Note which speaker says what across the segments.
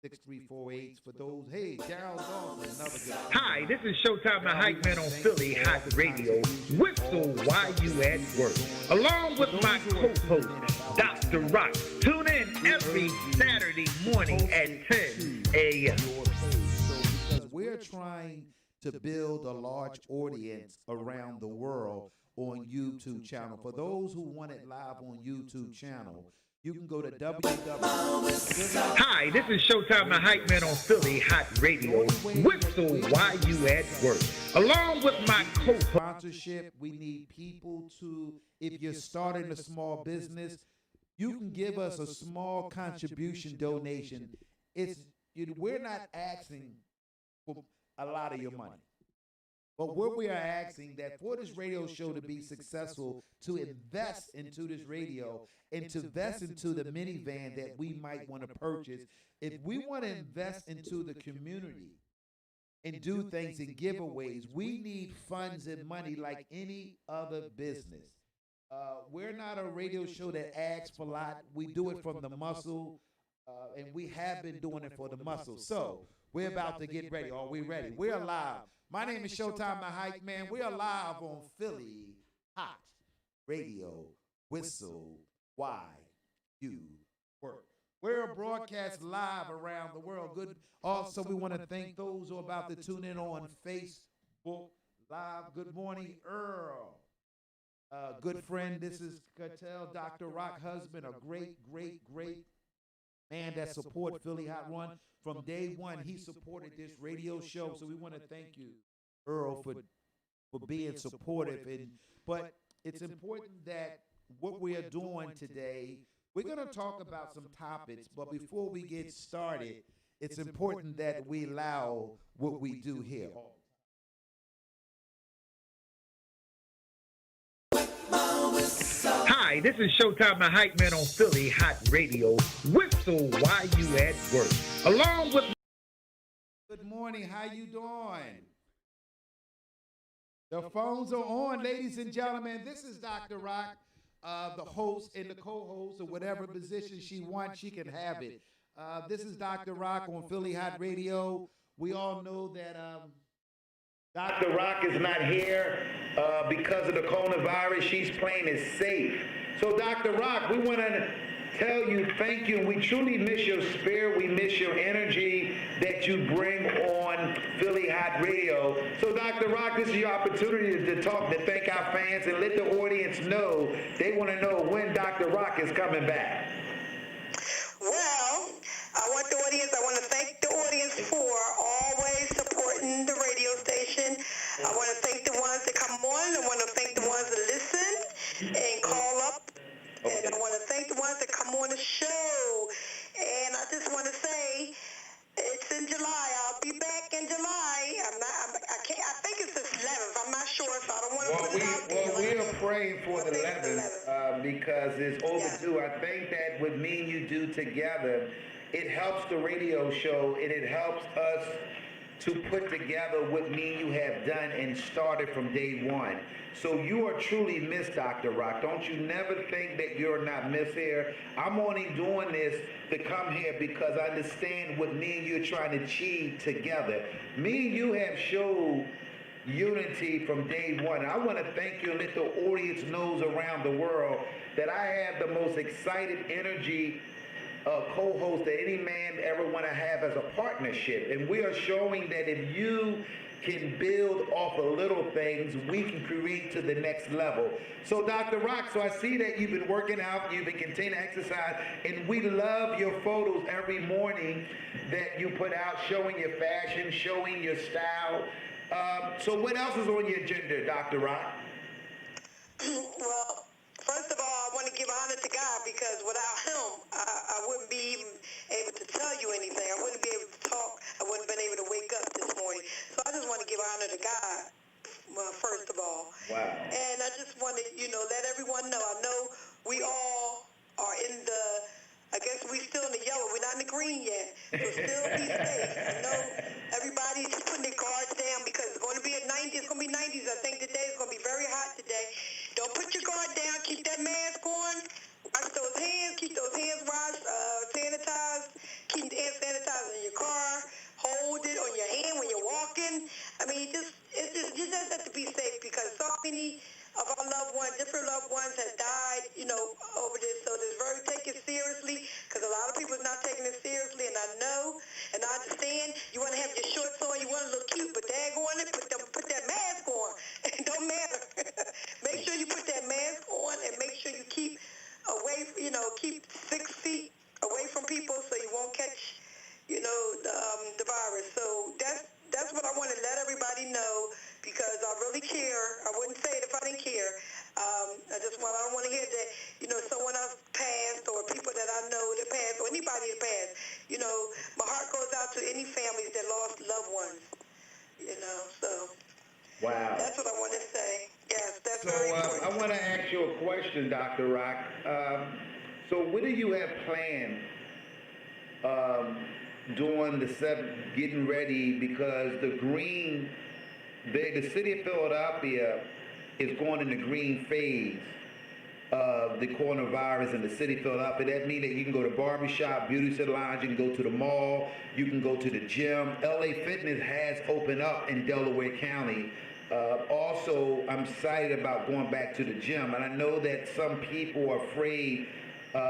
Speaker 1: 6348 for those. Hey, Daryl Dawson, another good friend.
Speaker 2: Hi, this is Showtime the Hype Man on Philly Hot Radio. Whistle while you at work. Along with my co-host, Dr. Rock. Tune in every Saturday morning at 10 a.m.
Speaker 1: Because we're trying to build a large audience around the world on YouTube channel. For those who want it live on YouTube channel, you can go to www.
Speaker 2: Hi, this is Showtime the Hype Man on Philly Hot Radio. Whistle while you at work. Along with my co-host.
Speaker 1: Sponsorship, we need people to, if you're starting a small business, you can give us a small contribution donation. We're not asking for a lot of your money. But what we are asking that for this radio show to be successful, to invest into this radio and to invest into the minivan that we might want to purchase. If we want to invest into the community and do things and giveaways, we need funds and money like any other business. We're not a radio show that asks for a lot. We do it from the muscle, and we have been doing it for the muscle. So we're about to get ready. Are we ready? We're live. My name is Showtime the Hype Man. We are live on Philly Hot Radio. Whistle why you work. We're broadcast live around the world. Good. Also, we want to thank those who are about to tune in on Facebook Live. Good morning, Earl. Good friend. This is Cattell, Dr. Rock husband, a great man that support Philly Hot Run. From day one, he supported this radio show, so we want to thank you, Earl, for being supportive. But it's important that what we are doing today, we're going to talk about some topics, but before we get started, it's important that we allow what we do here.
Speaker 2: Hi, this is Showtime the Hype Man on Philly Hot Radio. Whistle while you at work. Along with.
Speaker 1: Good morning. How you doing? The phones are on, ladies and gentlemen. This is Dr. Rock, the host and the co-host, or whatever position she wants, she can have it. This is Dr. Rock on Philly Hot Radio. We all know that Dr. Rock is not here because of the coronavirus. She's playing it safe. So, Dr. Rock, we want to tell you thank you. We truly miss your spirit. We miss your energy that you bring on Philly Hot Radio. So, Dr. Rock, this is your opportunity to talk, to thank our fans and let the audience know they want to know when Dr. Rock is coming back.
Speaker 3: Well, I want to thank the audience for always supporting the radio station. I want to thank the ones that come on. I want to thank the ones that listen and call up. And I want to thank the ones that come on the show. And I just want to say, it's in July. I'll be back in July. I think it's the 11th. I'm not sure, so I don't want to put it out there.
Speaker 1: Well, we are praying for the 11th because it's overdue. I think that what me and you do together, it helps the radio show, and it helps us to put together what me and you have done and started from day one. So you are truly missed, Dr. Rock. Don't you never think that you're not missed here. I'm only doing this to come here because I understand what me and you are trying to achieve together. Me and you have showed unity from day one. I want to thank you and let the audience knows around the world that I have the most excited energy co-host that any man ever want to have as a partnership. And we are showing that if you can build off of little things, we can create to the next level. So Dr. Rock, so I see that you've been working out, you've been continuing to exercise, and we love your photos every morning that you put out showing your fashion, showing your style. So what else is on your agenda, Dr. Rock?
Speaker 3: Well, first of all, I want to give honor to God because without him, I wouldn't be even able to tell you anything. I wouldn't be able to talk. I wouldn't have been able to wake up this morning. So I just want to give honor to God, first of all.
Speaker 1: Wow.
Speaker 3: And I just want to, let everyone know. I know we all are in the, I guess we still in the yellow. We're not in the green yet. So still be safe. I know everybody's putting their guards down because it's going to be at 90. It's going to be 90s. I think today is going to be very hot today. Don't put your guard down. Keep that mask on. Wash those hands. Keep those hands washed, sanitized. Keep the hand sanitizer exercise in your car, hold it on your hand when you're walking. I mean, you just have to be safe because so many of our loved ones, different loved ones have died, over this. So take it seriously because a lot of people are not taking it seriously, and I know and I understand you want to have your shorts on, you want to look cute, but daggone it, put that mask on. It don't matter. Make sure you put that mask on and make sure you keep away, keep 6 feet away from people so you won't catch, the virus. So that's what I want to let everybody know because I really care. I wouldn't say it if I didn't care. I don't want to hear that, someone else passed or people that I know that passed or anybody that passed. My heart goes out to any families that lost loved ones, so.
Speaker 2: Wow.
Speaker 3: That's what I want to say. Yes, that's
Speaker 2: So
Speaker 3: very important.
Speaker 2: I want to ask you a question, Dr. Rock. So what do you have planned during getting ready because the city of Philadelphia is going in the green phase of the coronavirus in the city of Philadelphia. That means that you can go to barbershop, beauty salons, you can go to the mall, you can go to the gym. LA Fitness has opened up in Delaware County. Also, I'm excited about going back to the gym, and I know that some people are afraid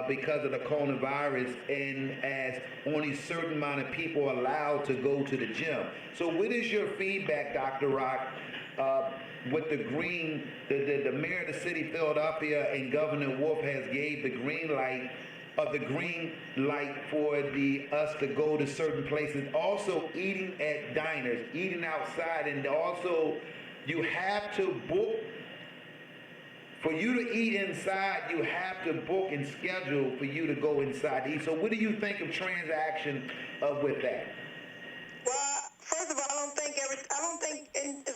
Speaker 2: because of the coronavirus, and as only a certain amount of people are allowed to go to the gym. So what is your feedback, Dr. Rock, with the mayor of the city of Philadelphia and Governor Wolf has gave the green light for us to go to certain places, also eating at diners, eating outside, and also you have to book. For you to eat inside, you have to book and schedule for you to go inside to eat. So what do you think of transaction with that?
Speaker 3: Well, first of all, I don't think it's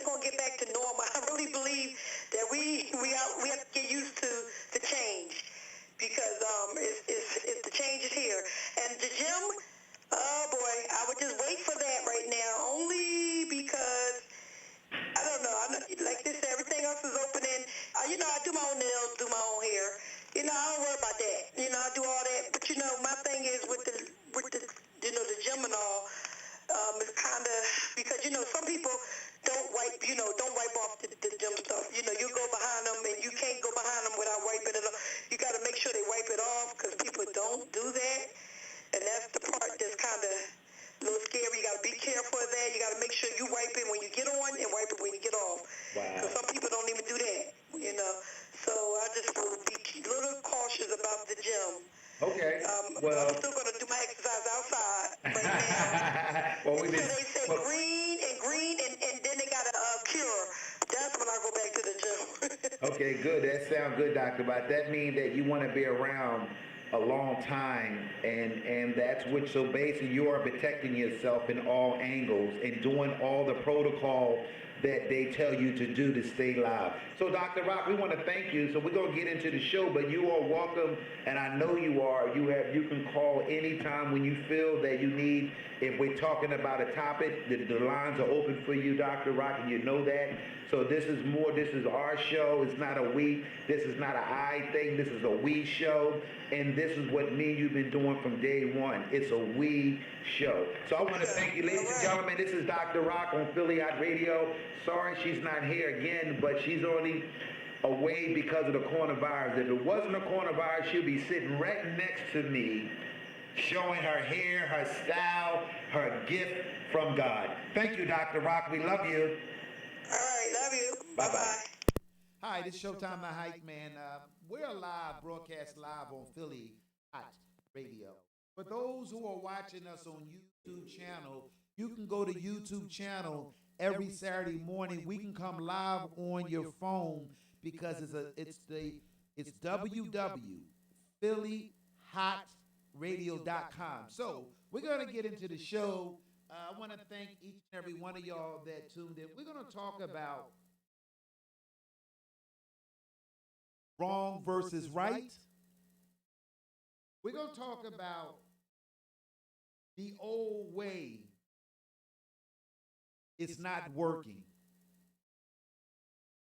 Speaker 3: going to get back to normal. I really believe that we have to get used to the change because the change is here. And the gym, oh boy, I would just wait for that right now, only because I don't know. Like this, everything else is opening. I do my own nails, do my own hair. I don't worry about that. I do all that. But my thing is with the the gym and all. It's kind of because some people don't wipe off the gym stuff. You go behind them and you can't go behind them without wiping it off. You got to make sure they wipe it off because people don't do that, and that's the part that's kind of a little scary. You got to be careful of that. You got to make sure you wipe it when you get on and wipe it when you get off.
Speaker 2: Wow.
Speaker 3: Because some people don't even do that, So I just will be a little cautious about the gym.
Speaker 2: Okay.
Speaker 3: I'm still going to do my exercise outside right now.
Speaker 2: Well,
Speaker 3: they say green, and then they got a cure. That's when I go back to the gym.
Speaker 2: Okay, good. That sounds good, Doctor. But that means that you want to be around a long time, and that's what. So basically, you are protecting yourself in all angles and doing all the protocol that they tell you to do to stay live. So Dr. Rock, we want to thank you. So we're going to get into the show, but you are welcome, and I know you are. You can call anytime when you feel that you need. If we're talking about a topic, the lines are open for you, Dr. Rock, and you know that. So this is our show. It's not a we. This is not an I thing. This is a we show. And this is what me and you've been doing from day one. It's a we show. So I want to thank you, ladies and gentlemen. This is Dr. Rock on Philly Hott Radio. Sorry she's not here again, but she's only away because of the coronavirus. If it wasn't a coronavirus, she'll be sitting right next to me, showing her hair, her style, her gift from God. Thank you, Dr. Rock. We love you.
Speaker 3: All right, love you.
Speaker 2: Bye-bye.
Speaker 1: Hi, this is Showtime My Hype Man. We're broadcast live on Philly Hott Radio. For those who are watching us on YouTube channel, you can go to YouTube channel every Saturday morning. We can come live on your phone because it's www.phillyhottradio.com. So we're gonna get into the show. I want to thank each and every one of y'all that tuned in. We're going to talk about wrong versus right. We're going to talk about the old way. It's not working.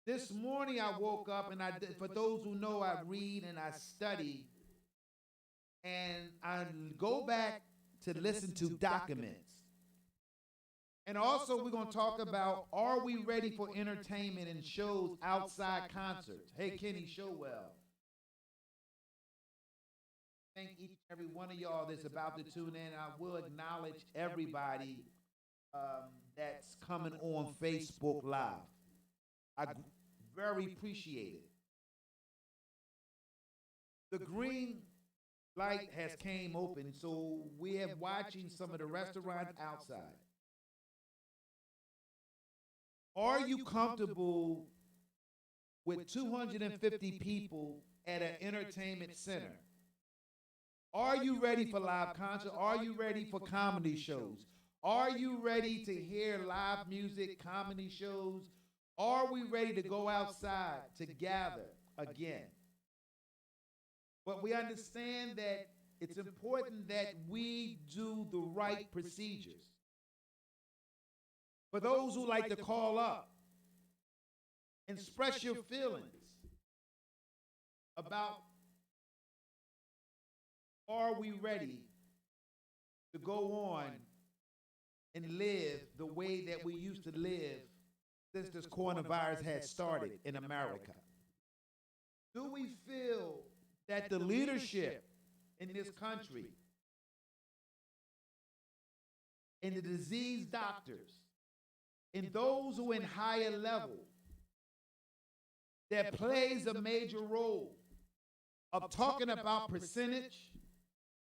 Speaker 1: This morning I woke up and for those who know, I read and I study and I go back to listen to documents. And also, we're going to talk about, are we ready for entertainment and shows outside concerts? Hey, Kenny Showell. Thank each and every one of y'all that's about to tune in. I will acknowledge everybody that's coming on Facebook Live. I very appreciate it. The green light has came open, so we have watching some of the restaurants outside. Are you comfortable with 250 people at an entertainment center? Are you ready for live concert? Are you ready for comedy shows? Are you ready to hear live music, comedy shows? Are we ready to go outside to gather again? But we understand that it's important that we do the right procedures. For those who like to call up and express your feelings about, are we ready to go on and live the way that we used to live since this coronavirus had started in America? Do we feel that the leadership in this country and the disease doctors and those who are in higher level that plays a major role of talking about percentage,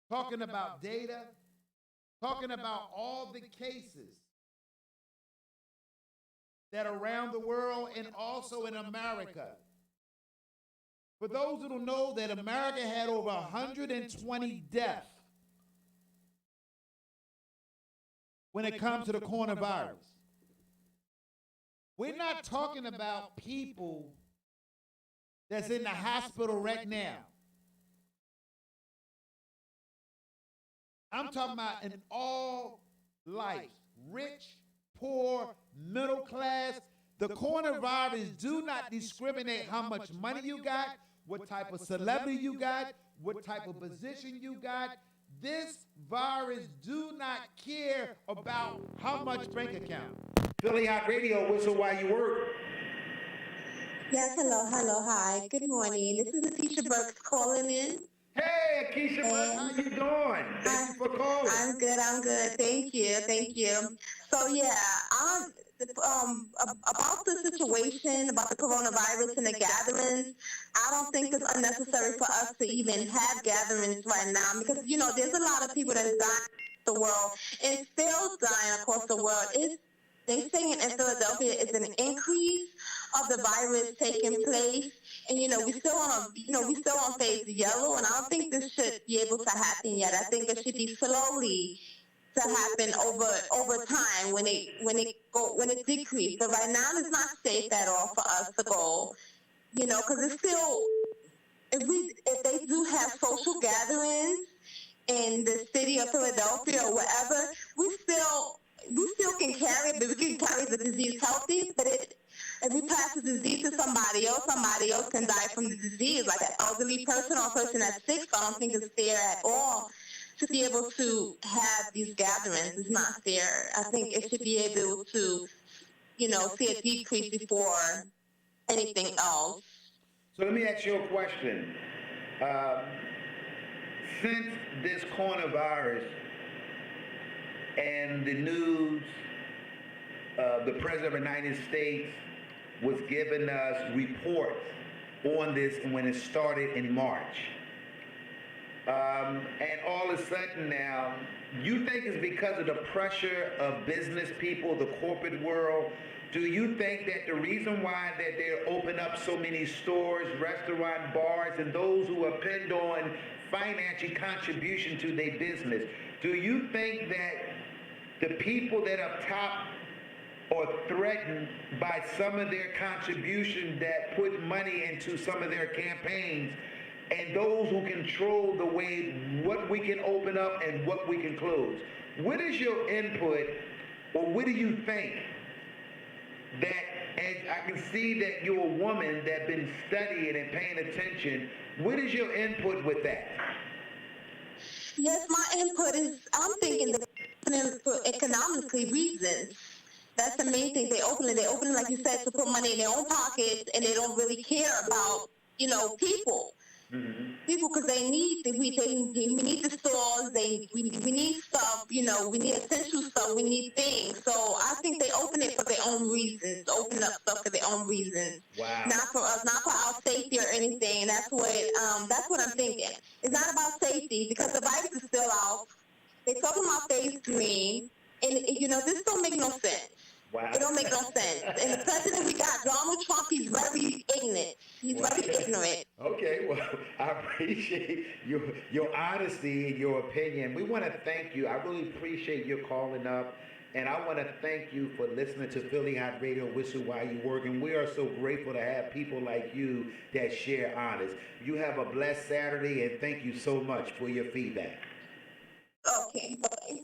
Speaker 1: talking about data, talking about all the cases that are around the world and also in America? For those who don't know, that America had over 120 deaths when it comes to the coronavirus. We're not talking about people that's in the hospital right now. I'm talking about in all life, rich, poor, middle class. The coronavirus do not discriminate how much money you got, what type of celebrity you got, what type of position you got. This virus do not care about how much bank account.
Speaker 2: Philly Hott Radio, whistle while you work.
Speaker 3: Yes, hello, hi. Good morning. This is Atisha Burks calling in.
Speaker 2: Hey, Keisha, how you doing? Thank you for calling.
Speaker 3: I'm good. Thank you. So yeah, about the situation, about the coronavirus and the gatherings, I don't think it's unnecessary for us to even have gatherings right now because, there's a lot of people that's dying in the world and still dying across the world. They saying in Philadelphia is an increase of the virus taking place, and we still on phase yellow, and I don't think this should be able to happen yet. I think it should be slowly to happen over time when it decreases. But right now it's not safe at all for us to go, because it's still if they do have social gatherings in the city of Philadelphia or wherever, we still can carry it, but we can carry the disease healthy. But if we pass the disease to somebody else can die from the disease, like an elderly person or a person that's sick. So I don't think it's fair at all to be able to have these gatherings. It's not fair. I think it should be able to, see a decrease before anything else.
Speaker 2: So let me ask you a question. Since this coronavirus and the news, the President of the United States was giving us reports on this when it started in March. And all of a sudden now, you think it's because of the pressure of business people, the corporate world? Do you think that the reason why that they're opening up so many stores, restaurant, bars, and those who depend on financial contribution to their business, do you think that the people that are top are threatened by some of their contribution that put money into some of their campaigns, and those who control the way what we can open up and what we can close? What is your input, or what do you think that, and I can see that you're a woman that's been studying and paying attention, what is your input with that?
Speaker 3: Yes, my input is, I'm thinking the for economically reasons. That's the main thing. They open it. They open it, like you said, to put money in their own pockets, and they don't really care about, people. People, because they need we need the stores. We need stuff. We need essential stuff. We need things. So I think they open it for their own reasons. Open up stuff for their own reasons.
Speaker 2: Wow.
Speaker 3: Not for us, not for our safety or anything. That's what I'm thinking. It's not about safety because the virus is still out. They talking about phase green, and this don't make no sense.
Speaker 2: Wow.
Speaker 3: It don't make no sense. And the president we got, Donald Trump, he's very ignorant. He's very ignorant.
Speaker 2: Okay, well, I appreciate your honesty and your opinion. We want to thank you. I really appreciate your calling up. And I want to thank you for listening to Philly Hot Radio, Whistle While You Work. And we are so grateful to have people like you that share honest. You have a blessed Saturday, and thank you so much for your feedback.
Speaker 3: Okay, bye.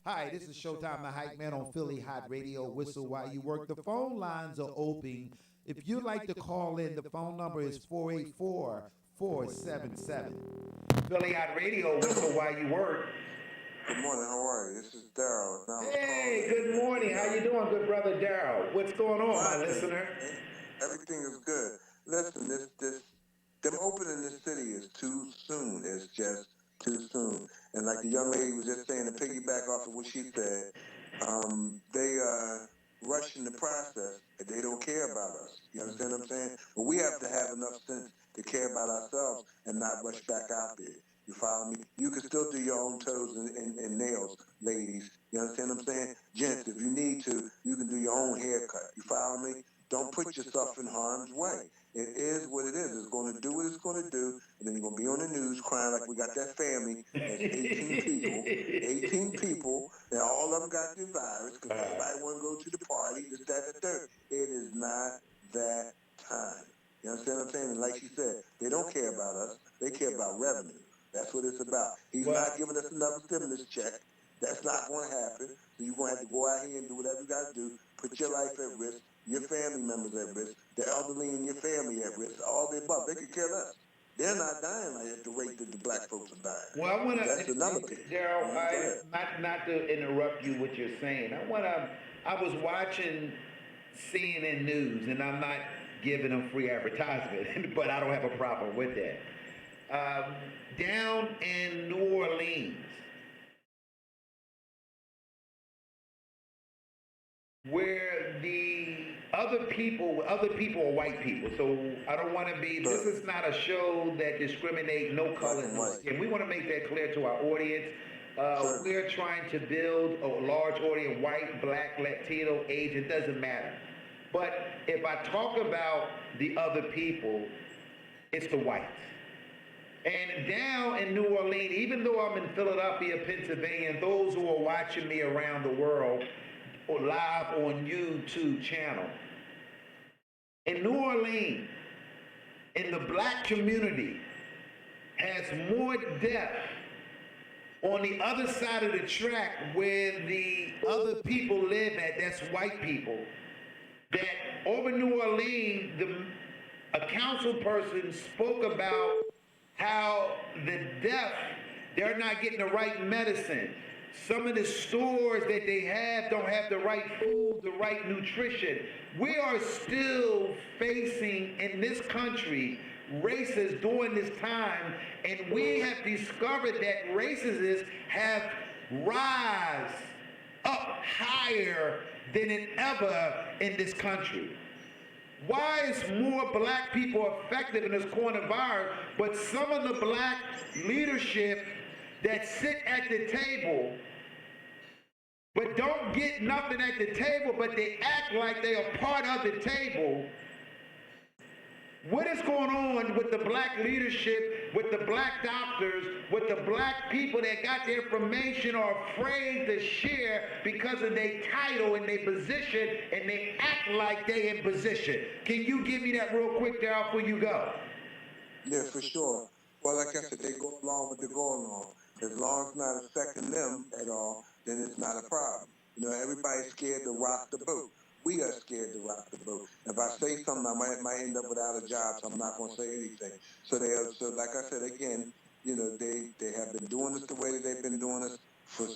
Speaker 1: Hi, this is Showtime the Hype Man on Philly Hot Radio, Whistle While You Work. The phone lines are open. If you'd like to call in, the phone number is 484-477.
Speaker 2: Philly Hot Radio, Whistle While You Work.
Speaker 4: Good morning, how are you? This is Daryl.
Speaker 2: Hey, good morning. How you doing, good brother Daryl? What's going on, my listener?
Speaker 4: Everything is good. Listen, them opening this city is too soon. It's just too soon. And like the young lady was just saying, to piggyback off of what she said, they rushing the process and they don't care about us. You understand what I'm saying? But we have to have enough sense to care about ourselves and not rush back out there. You follow me? You can still do your own toes and nails, ladies. You understand what I'm saying? Gents, if you need to, you can do your own haircut. You follow me? Don't put yourself in harm's way. It is what it is. It's going to do what it's going to do, and then you're going to be on the news crying like we got that family. That's 18 people, and all of them got the virus because everybody want to go to the party, this, that, and the third. It is not that time. You understand what I'm saying? And like she said, they don't care about us. They care about revenue. That's what it's about. He's not giving us another stimulus check. That's not going to happen. So you're going to have to go out here and do whatever you got to do. Put your life at risk, your family members at risk, the elderly in your family at risk, all the above. They could kill us. They're not dying like at the rate that the black folks are dying.
Speaker 2: Well, I want to,
Speaker 4: that's another piece.
Speaker 2: Daryl, not to interrupt you what you're saying. I was watching CNN News, and I'm not giving them free advertisement, but I don't have a problem with that. Down in New Orleans, where the other people are white people. So I don't want to be, this is not a show that discriminates no color. And we want to make that clear to our audience. We're trying to build a large audience, white, black, Latino, Asian, doesn't matter. But if I talk about the other people, it's the whites. And down in New Orleans, even though I'm in Philadelphia, Pennsylvania, and those who are watching me around the world or live on YouTube channel, in New Orleans, in the black community, has more death on the other side of the track where the other people live at, that's white people, that over New Orleans, a council person spoke about how the deaf, they're not getting the right medicine. Some of the stores that they have don't have the right food, the right nutrition. We are still facing in this country racists during this time, and we have discovered that racists have rise up higher than it ever in this country. Why is more black people affected in this coronavirus, but some of the black leadership that sit at the table but don't get nothing at the table, but they act like they are part of the table? What is going on with the black leadership, with the black doctors, with the black people that got the information are afraid to share because of their title and their position, and they act like they in position? Can you give me that real quick, Daryl, before you go?
Speaker 4: Yeah, for sure. Well, like I said, they go along with the go along. As long as it's not affecting them at all, then it's not a problem. You know, everybody's scared to rock the boat. We are scared to rock the boat. If I say something, I might end up without a job, so I'm not going to say anything. So like I said, again, They have been doing this the way that they've been doing this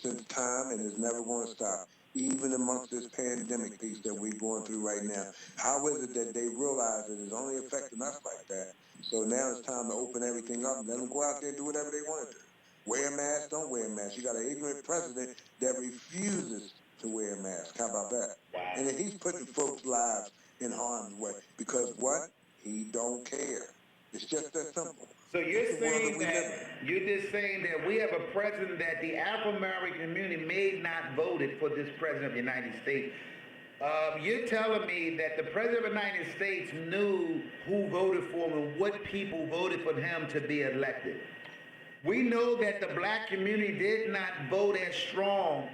Speaker 4: since time, and it's never going to stop. Even amongst this pandemic piece that we're going through right now, how is it that they realize that it's only affecting us like that? So now it's time to open everything up and let them go out there and do whatever they want to do. Wear a mask, don't wear a mask. You got an ignorant president that refuses to wear a mask. How about that? And then he's putting folks' lives in harm's way because what? He don't care. It's just that simple.
Speaker 2: So you're saying that we have a president that the Afro-American community may not voted for this president of the United States. You're telling me that the president of the United States knew who voted for him and what people voted for him to be elected. We know that the black community did not vote as strong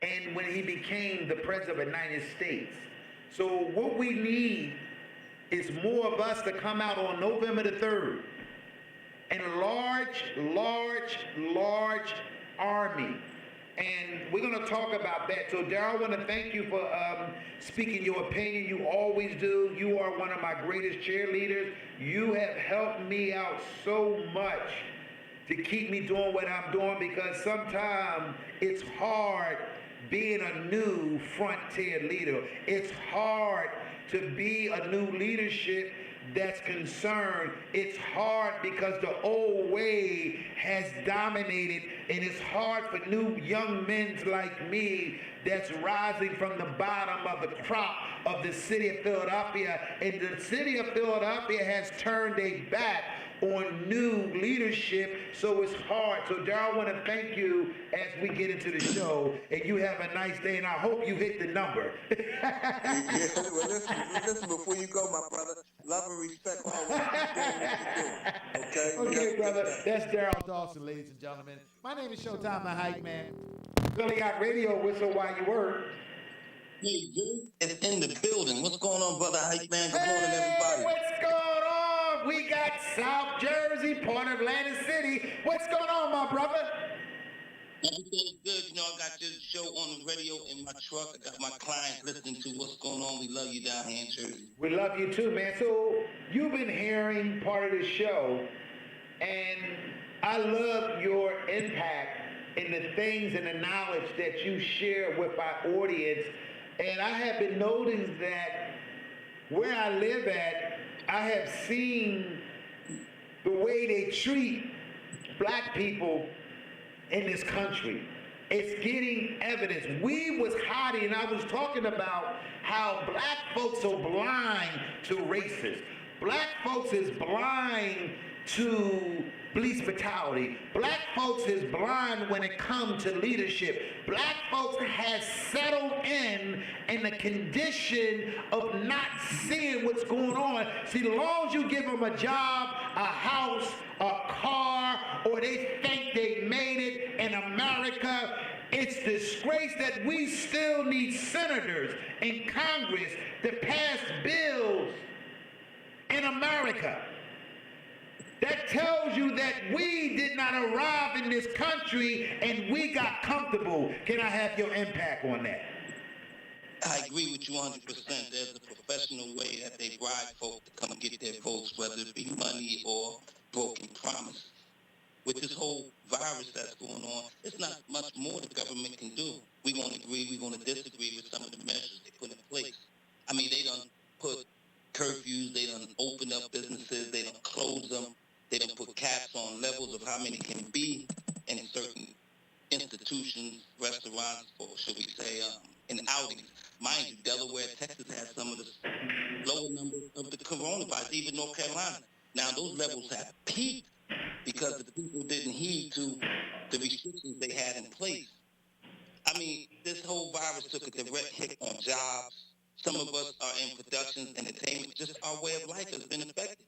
Speaker 2: and when he became the president of the United States. So what we need is more of us to come out on November the 3rd in a large army. And we're going to talk about that. So, Darryl, I want to thank you for speaking your opinion. You always do. You are one of my greatest cheerleaders. You have helped me out so much to keep me doing what I'm doing because sometimes it's hard being a new frontier leader. It's hard to be a new leadership that's concerned. It's hard because the old way has dominated, and it's hard for new young men like me that's rising from the bottom of the crop of the city of Philadelphia. And the city of Philadelphia has turned a back on new leadership, so it's hard. So, Darryl, I want to thank you as we get into the show, and you have a nice day, and I hope you hit the number.
Speaker 4: Well, listen, before you go, my brother, love and respect always. Okay?
Speaker 1: Okay, brother. That's Darryl Dawson, ladies and gentlemen. My name is Showtime the Hype Man.
Speaker 2: Philly got radio whistle while you work.
Speaker 5: Hey, Jim, it's in the building. What's going on, brother Hype Man? Good morning, everybody.
Speaker 2: What's going on? We got South Jersey, part of Atlantic City. What's going on, my brother?
Speaker 5: Everything's good. You know, I got this show on the radio in my truck. I got my clients listening to what's going on. We love you down here in Jersey.
Speaker 2: We love you too, man. So you've been hearing part of the show, and I love your impact and the things and the knowledge that you share with our audience. And I have been noticing that where I live at, I have seen the way they treat black people in this country. It's getting evidence. We was hiding, and I was talking about how black folks are blind to racists. Black folks is blind to police brutality. Black folks is blind when it comes to leadership. Black folks has settled in the condition of not seeing what's going on. See, as long as you give them a job, a house, a car, or they think they made it in America, it's disgrace that we still need senators in Congress to pass bills in America. That tells you that we did not arrive in this country and we got comfortable. Can I have your impact on that?
Speaker 5: I agree with you 100%. There's a professional way that they bribe folks to come get their votes, whether it be money or broken promise. With this whole virus that's going on, it's not much more the government can do. We're going to agree, we're going to disagree with some of the measures they put in place. I mean, they done put curfews, they done open up businesses, they done close them. They don't put caps on levels of how many can be in certain institutions, restaurants, or should we say, in outings. Mind you, Delaware, Texas has some of the lower numbers of the coronavirus, even North Carolina. Now, those levels have peaked because the people didn't heed to the restrictions they had in place. I mean, this whole virus took a direct hit on jobs. Some of us are in productions, entertainment, just our way of life has been affected.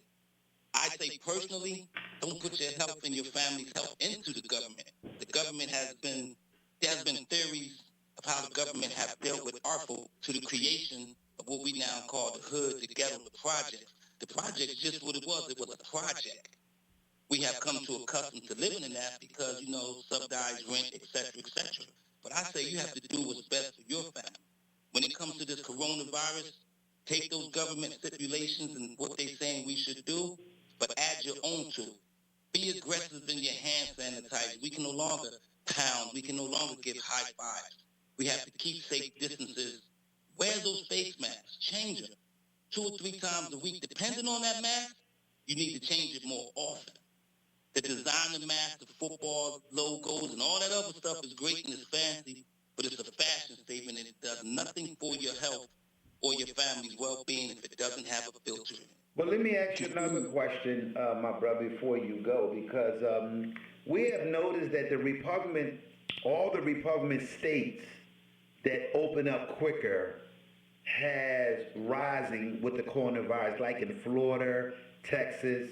Speaker 5: I say personally, don't put your health and your family's health into the government. The government there's been theories of how the government have dealt with our folk to the creation of what we now call the hood, the ghetto, the project. The project is just what it was a project. We have come to accustomed to living in that because, you know, subsidized rent, et cetera, et cetera. But I say you have to do what's best for your family. When it comes to this coronavirus, take those government stipulations and what they're saying we should do, but add your own to it. Be Be aggressive in your hand sanitizer. We can no longer pound. We can no longer give high fives. We have to keep safe distances. Wear those face masks. Change them 2 or 3 times a week. Depending on that mask, you need to change it more often. The designer mask, the football logos, and all that other stuff is great and it's fancy, but it's a fashion statement and it does nothing for your health or your family's well-being if it doesn't have a filter in it.
Speaker 2: Well, let me ask you another question, my brother, before you go, because we have noticed that all the Republican states that open up quicker has rising with the coronavirus, like in Florida, Texas.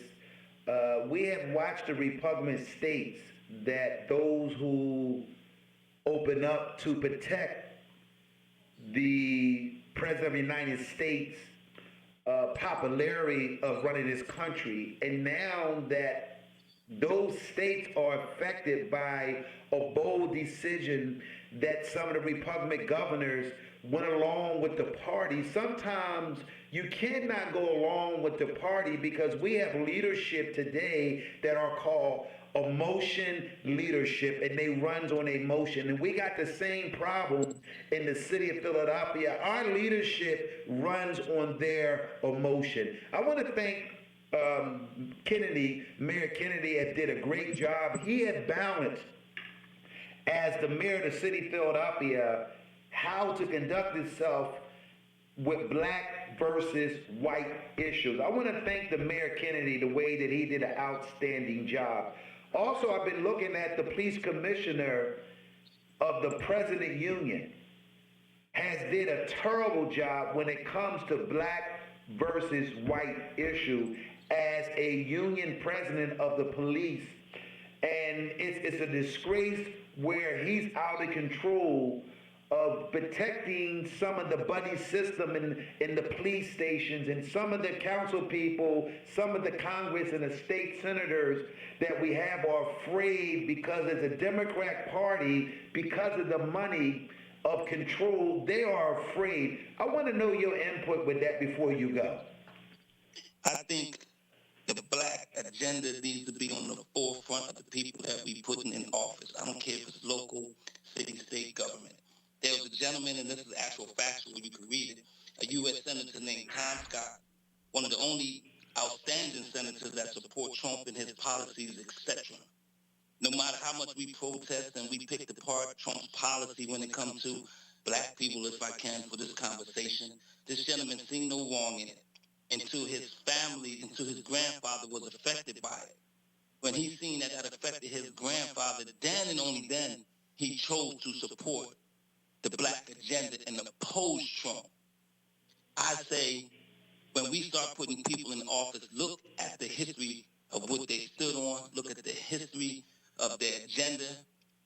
Speaker 2: We have watched the Republican states that those who open up to protect the President of the United States popularity of running this country, and now that those states are affected by a bold decision that some of the Republican governors went along with the party. Sometimes you cannot go along with the party because we have leadership today that are called emotion leadership, and they runs on emotion. And we got the same problem in the city of Philadelphia. Our leadership runs on their emotion. I want to thank Mayor Kennedy did a great job. He had balanced, as the mayor of the city of Philadelphia, how to conduct itself with black versus white issues. I want to thank the Mayor Kennedy the way that he did an outstanding job. Also, I've been looking at the police commissioner of the President Union has did a terrible job when it comes to black versus white issue as a union president of the police. And it's a disgrace where he's out of control of protecting some of the buddy system in the police stations, and some of the council people, some of the Congress and the state senators that we have are afraid because it's a Democrat party, because of the money of control, they are afraid. I want to know your input with that before you go.
Speaker 5: I think the black agenda needs to be on the forefront of the people that we putting in office. I don't care if it's local, city, state government. There was a gentleman, and this is actual factual, you can read it, a U.S. Senator named Tom Scott, one of the only outstanding senators that support Trump and his policies, etc. No matter how much we protest and we pick apart Trump's policy when it comes to black people, if I can, for this conversation, this gentleman seen no wrong in it until his family, until his grandfather was affected by it. When he seen that affected his grandfather, then and only then, he chose to support the black agenda and oppose Trump. I say, when we start putting people in office, look at the history of what they stood on, look at the history of their agenda,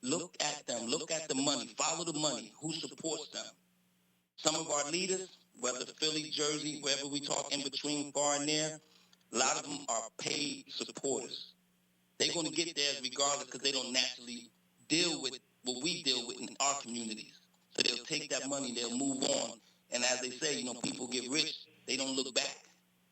Speaker 5: look at them, look at the money, follow the money, who supports them. Some of our leaders, whether Philly, Jersey, wherever we talk in between, far and near, a lot of them are paid supporters. They're going to get theirs regardless because they don't naturally deal with what we deal with in our communities. So they'll take that money, they'll move on. And as they say, people get rich, they don't look back.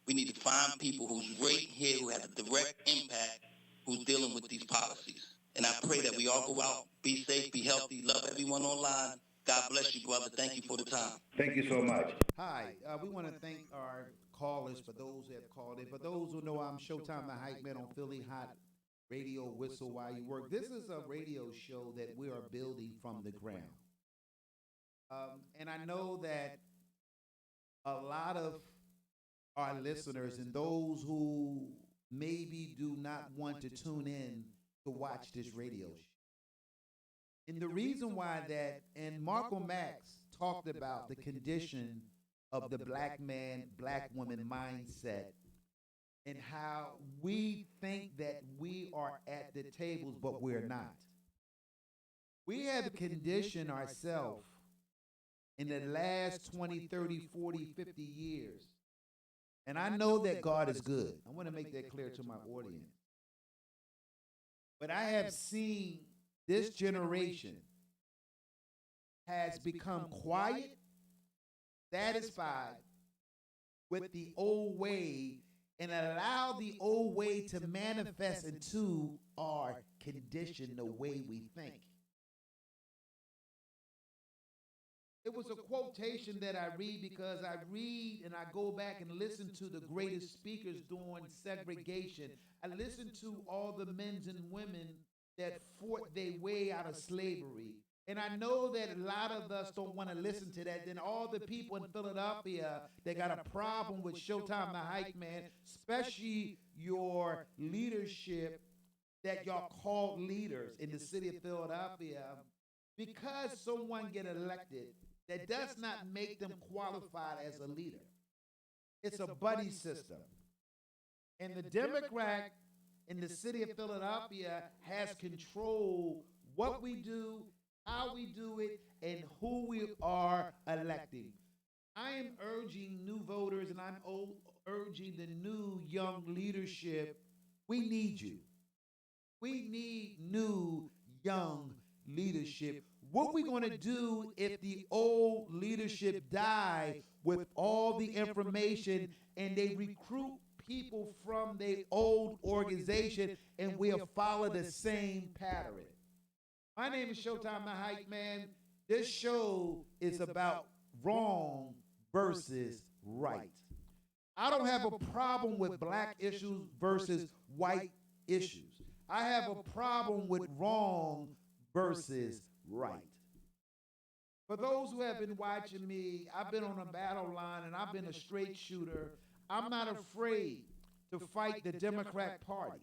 Speaker 5: We need to find people who's right here, who have a direct impact, who's dealing with these policies. And I pray that we all go out, be safe, be healthy, love everyone online. God bless you, brother. Thank you for the time.
Speaker 2: Thank you so much.
Speaker 1: Hi, we want to thank our callers for those who have called in. For those who know, I'm Showtime the Hype Man on Philly Hott Radio, Whistle While You Work. This is a radio show that we are building from the ground. And I know that a lot of our listeners and those who maybe do not want to tune in to watch this radio show. And the reason why that, and Marco Max talked about the condition of the black man, black woman mindset, and how we think that we are at the tables, but we're not. We have conditioned ourselves in the last 20, 30, 40, 50 years. And I know that God is good. I want to make that clear to my audience. But I have seen this generation has become quiet, satisfied with the old way, and allow the old way to manifest into our condition, the way we think. It was a quotation that I read because I read and I go back and listen to the greatest speakers during segregation. I listen to all the men and women that fought their way out of slavery. And I know that a lot of us don't want to listen to that. Then all the people in Philadelphia that got a problem with Showtime the Hype Man, especially your leadership that y'all called leaders in the city of Philadelphia, because someone get elected, that does not make them qualified as a leader. It's a buddy system. And the Democrat in the city of Philadelphia has control what we do, how we do it, and who we are electing. I am urging new voters and I'm urging the new young leadership. We need you. We need new young leadership. What are we going to do if the old leadership die with all the information and they recruit people from their old organization and we'll follow the same pattern? My name is Showtime the Hype Man. This show is about wrong versus right. I don't have a problem with black issues versus white issues. I have a problem with wrong versus right. For those who have been watching me, I've been on a battle line and I've been a straight shooter. I'm not afraid to fight the Democrat Party.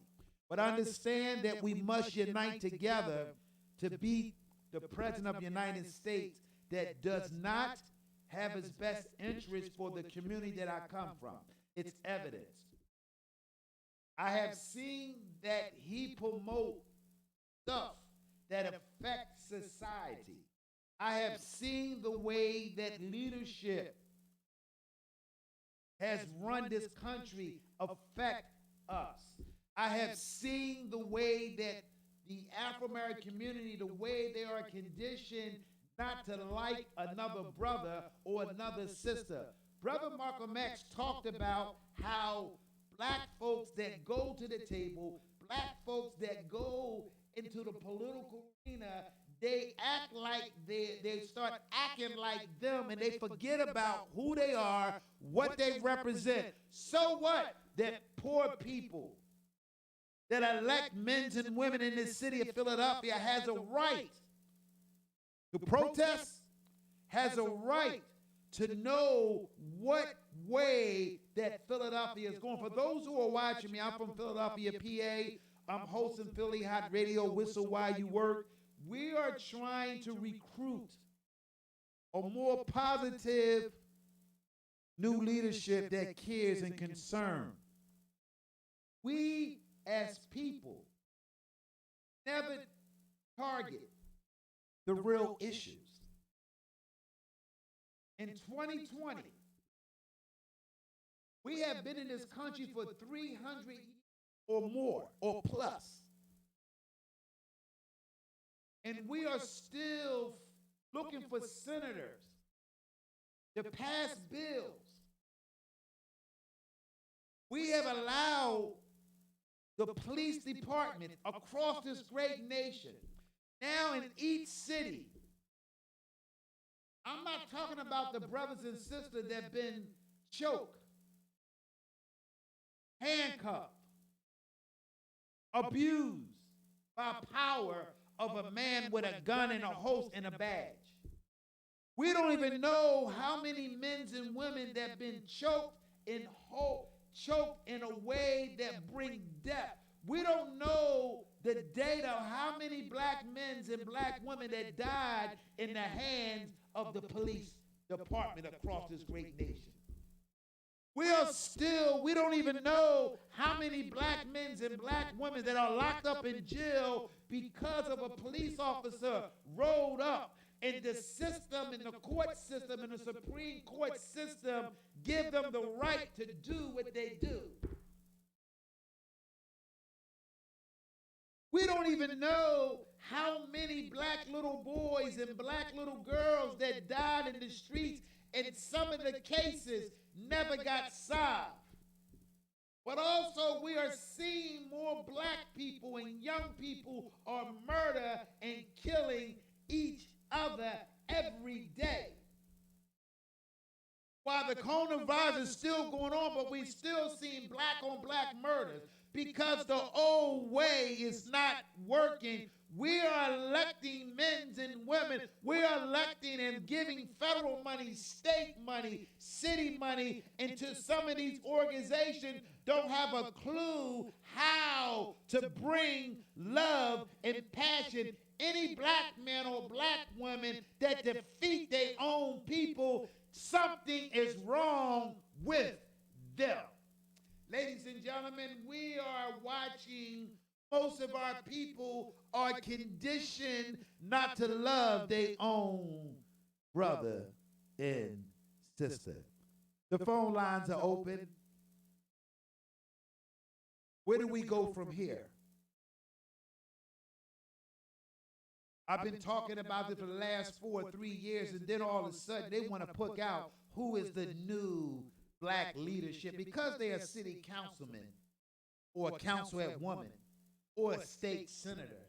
Speaker 1: But understand that we must unite together to beat the President of the United States that does not have his best interest for the community that I come from. It's evidence. I have seen that he promotes stuff that affects society. I have seen the way that leadership has run this country affect us. I have seen the way that the Afro-American community, the way they are conditioned not to like another brother or another sister. Brother Malcolm X talked about how black folks that go to the table, black folks that go into the political arena, they act like they start acting like them and they forget about who they are, what they represent. So what? That poor people that elect men and women in this city of Philadelphia has a right to protest, has a right to know what way that Philadelphia is going. For those who are watching me, I'm from Philadelphia, PA. I'm hosting Philly Hott Radio, Whistle While You Work. We are trying to recruit a more positive new leadership that cares and concern. We as people never target the real issues. In 2020, we have been in this country for 300 years or more or plus. And we are still looking for senators to pass bills. We have allowed the police department across this great nation, now in each city. I'm not talking about the brothers and sisters that have been choked, handcuffed, abused by power of a man with a gun and a host and a badge. We don't even know how many men and women that have been choked in a way that bring death. We don't know the data of how many black men and black women that died in the hands of the police department across this great nation. We don't even know how many black men and black women that are locked up in jail because of a police officer rolled up. And the system and the court system and the Supreme Court system give them the right to do what they do. We don't even know how many black little boys and black little girls that died in the streets, and some of the cases never got solved. But also we are seeing more black people and young people are murder and killing each other every day. While the coronavirus is still going on, but we still seeing black on black murders because the old way is not working. We are electing men and women. We are electing and giving federal money, state money, city money into some of these organizations don't have a clue how to bring love and passion. Any black man or black woman that defeat their own people, something is wrong with them. Ladies and gentlemen, we are watching. Most of our people are conditioned not to love their own brother and sister. The phone lines are open. Where do we go from here? I've been talking about it for the last 4 or 3 years, and then all of a sudden they want to put out who is the new black leadership because they are city councilmen or a councilhead woman or a state senator.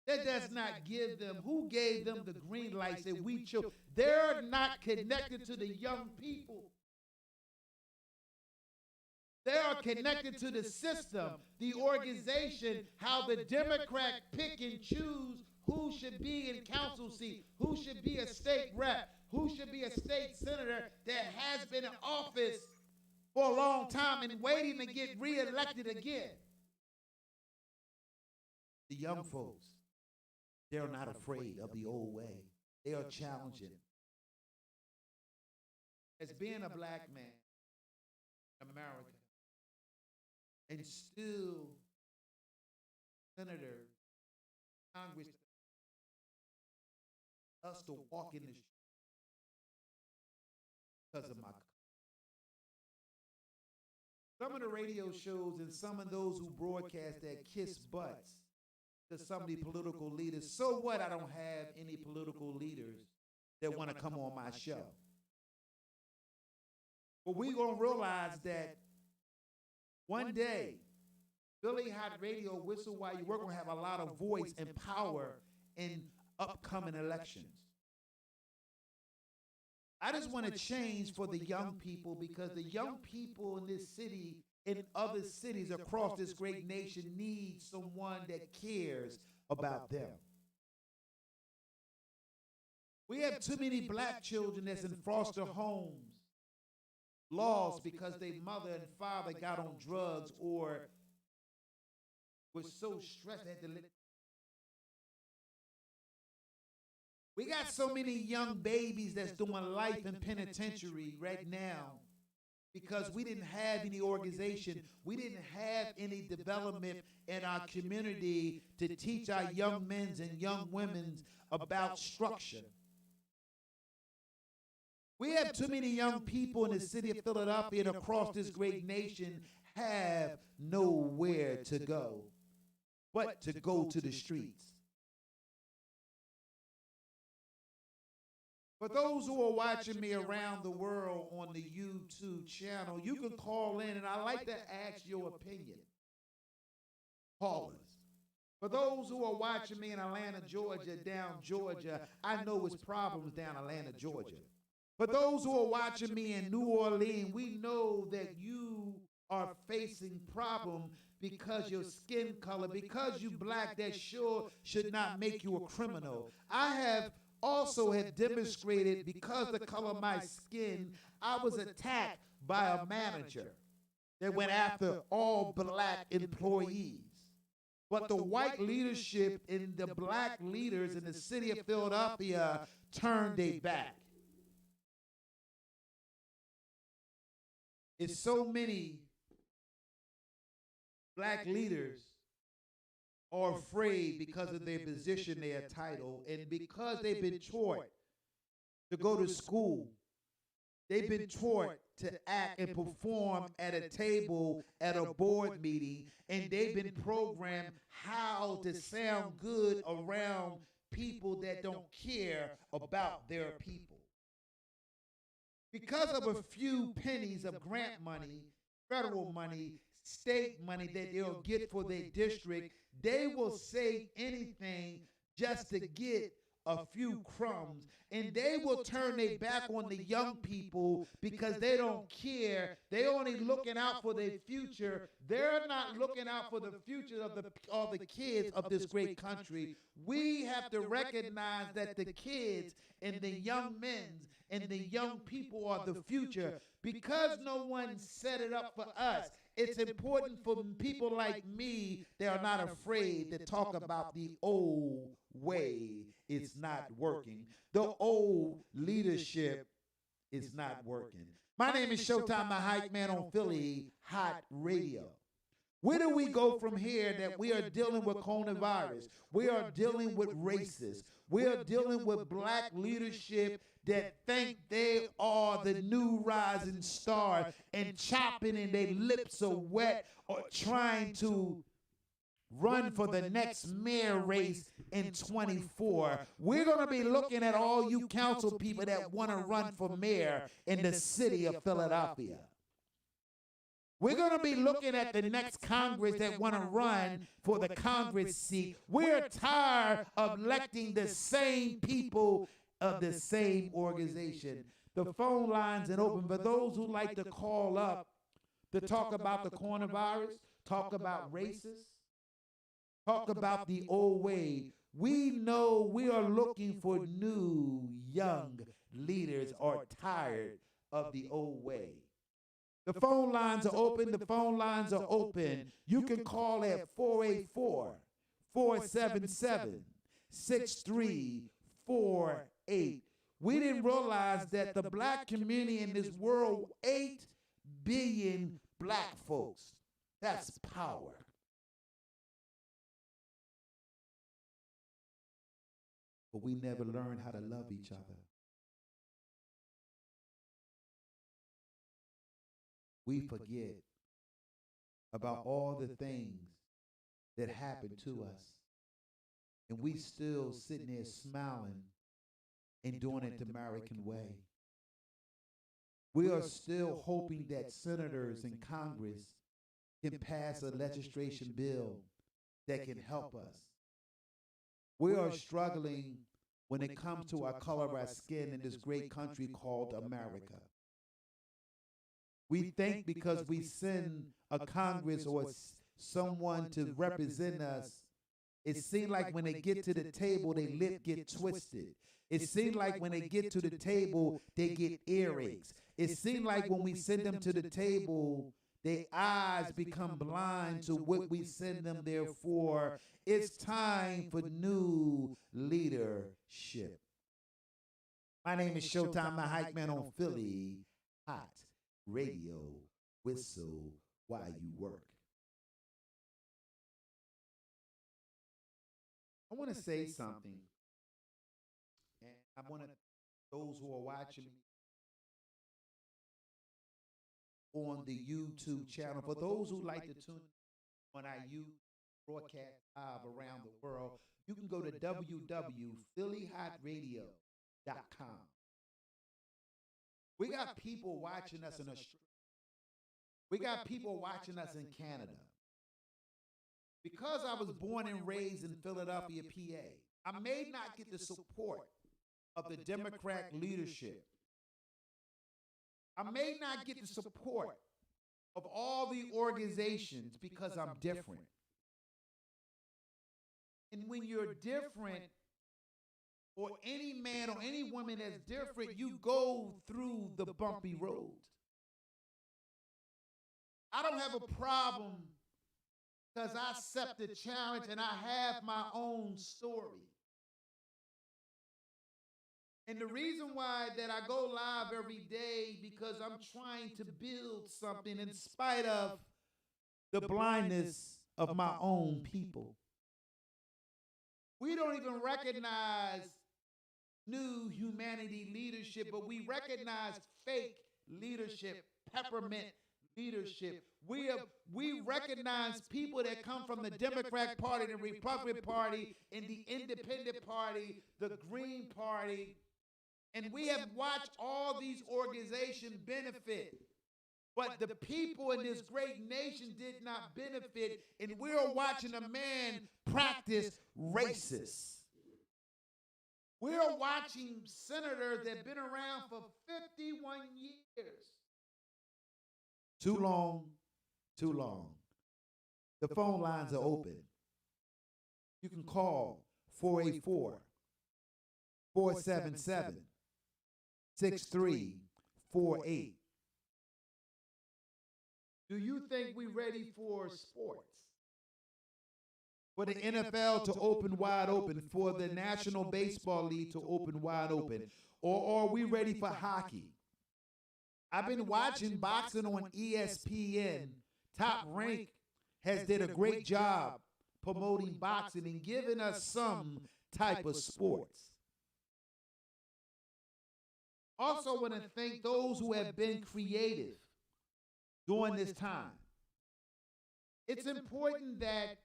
Speaker 1: That does not give them, who gave them the green light that we chose? They're not connected to the young people. They are connected to the system, the organization, how the Democrat pick and choose who should be in council seat, who should be a state rep, who should be a state senator that has been in office for a long time and waiting to get reelected again. The young folks, they're not afraid of the old way. They are challenging. As being a black man in America, and still senators, Congress, us to walk in the street because of my. Some of the radio shows and some of those who broadcast that kiss butts to some of the political leaders. So what? I don't have any political leaders that want to come on my show. But we're going to realize that one day, Philly Hott Radio, Whistle While You Work, going to have a lot of voice and power in upcoming elections. I just want to change for the young people because the young people in this city and other cities across this great nation need someone that cares about them. We have too many black children that's in foster homes, lost because their mother and father got on drugs or was so stressed they had to live. We got so many young babies that's doing life in penitentiary right now because we didn't have any organization. We didn't have any development in our community to teach our young men and young women about structure. We have too many young people in the city of Philadelphia and across this great nation have nowhere to go but to go to the streets. For those who are watching me around the world on the YouTube channel, you can call in, and I like to ask your opinion. Call us. For those who are watching me in Atlanta, Georgia, down Georgia, I know it's problems down Atlanta, Georgia. For those who are watching me in New Orleans, we know that you are facing problems because your skin color, because you black, that sure should not make you a criminal. I have also demonstrated because the color of my skin, I was attacked by a manager that went after all black employees. But the white leadership and the black leaders in the city of Philadelphia turned their back. It's so many black leaders are afraid because of their position, their title, and because they've been taught to go to school. They've been taught to act and perform at a table at a board meeting, and they've been programmed how to sound good around people that don't care about their people. Because of a few pennies of grant money, federal money, state money that they'll get for their district. They will say anything just to get a few crumbs, and they will turn their back on the young people because they don't care. They're only looking out for their future. They're not looking out for the future of the kids of this great country. We have to recognize that the kids and the young men and the young people are the future. Because no one set it up for us, it's important for people like me that are not afraid to talk about the old way is not working. The old leadership is not working. My name is Showtime, the hype man on Philly Hott Radio. Where do we go from here that we are dealing with coronavirus? We are dealing with racists. We are dealing with black leadership that think they are the new rising star and chopping and their lips are wet or trying to run for the next mayor race in 24. We're going to be looking at all you council people that want to run for mayor in the city of Philadelphia. We're going to be looking at the next Congress that want to run for the Congress seat. We're tired of electing the same people of the same organization. The phone lines are open for those who like to call up to talk about the coronavirus, talk about racists, talk about the old way. We know we are looking for new, young leaders are tired of the old way. The phone lines are open. The phone lines are open. You can call at 484-477-6348. We didn't realize that the black community in this world, 8 billion black folks. That's power. But we never learned how to love each other. We forget about all the things that happened to us. And we still sitting there smiling and doing it the American way. We are still hoping that senators in Congress can pass a legislation bill that can help us. We are struggling when it comes to our color of our skin in this great country called America. We think because we send a Congress or someone to represent us, it seems like when they get to the table, their lip get twisted. It seems like when they get to the table, they get earaches. It seems like when we send them to the table, their eyes become blind to what we send them there for. It's time for new leadership. My name is Showtime, the hype man on Philly Hott Radio. Whistle while you work. I want to say something, and I want to those who are watching me on the YouTube channel. For those who like to tune on our YouTube broadcast live around the world, you can go to www.phillyhottradio.com. We got people watching us in Australia. We got people watching us in Canada. Because I was born and raised in Philadelphia, PA, I may not get the support of the Democrat leadership. I may not get the support of all the organizations because I'm different. And when you're different, or any man or any woman that's different, you go through the bumpy road. I don't have a problem because I accept the challenge and I have my own story. And the reason why that I go live every day because I'm trying to build something in spite of the blindness of my own people. We don't even recognize new humanity leadership, but we recognize fake leadership, peppermint leadership. We recognize people that come from the Democrat Party, the Republican Party, and the Independent Party, the Green Party, and we have watched all these organizations benefit But the people in this great nation did not benefit, and we're watching a man practice racist. We're watching senators that have been around for 51 years. Too long, too long. The phone lines are open. You can call 484-477-6348. Do you think we're ready for sports? For the NFL to open wide open, for the National Baseball League to open wide open, or are we ready for hockey? I've been watching boxing on ESPN. Top Rank has did a great job promoting boxing and giving us some type of sports. Also want to thank those who have been creative during this time. It's important that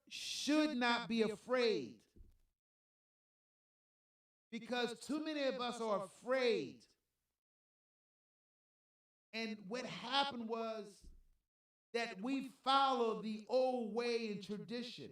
Speaker 1: should not be afraid, because too many of us are afraid. And what happened was that we followed the old way and tradition,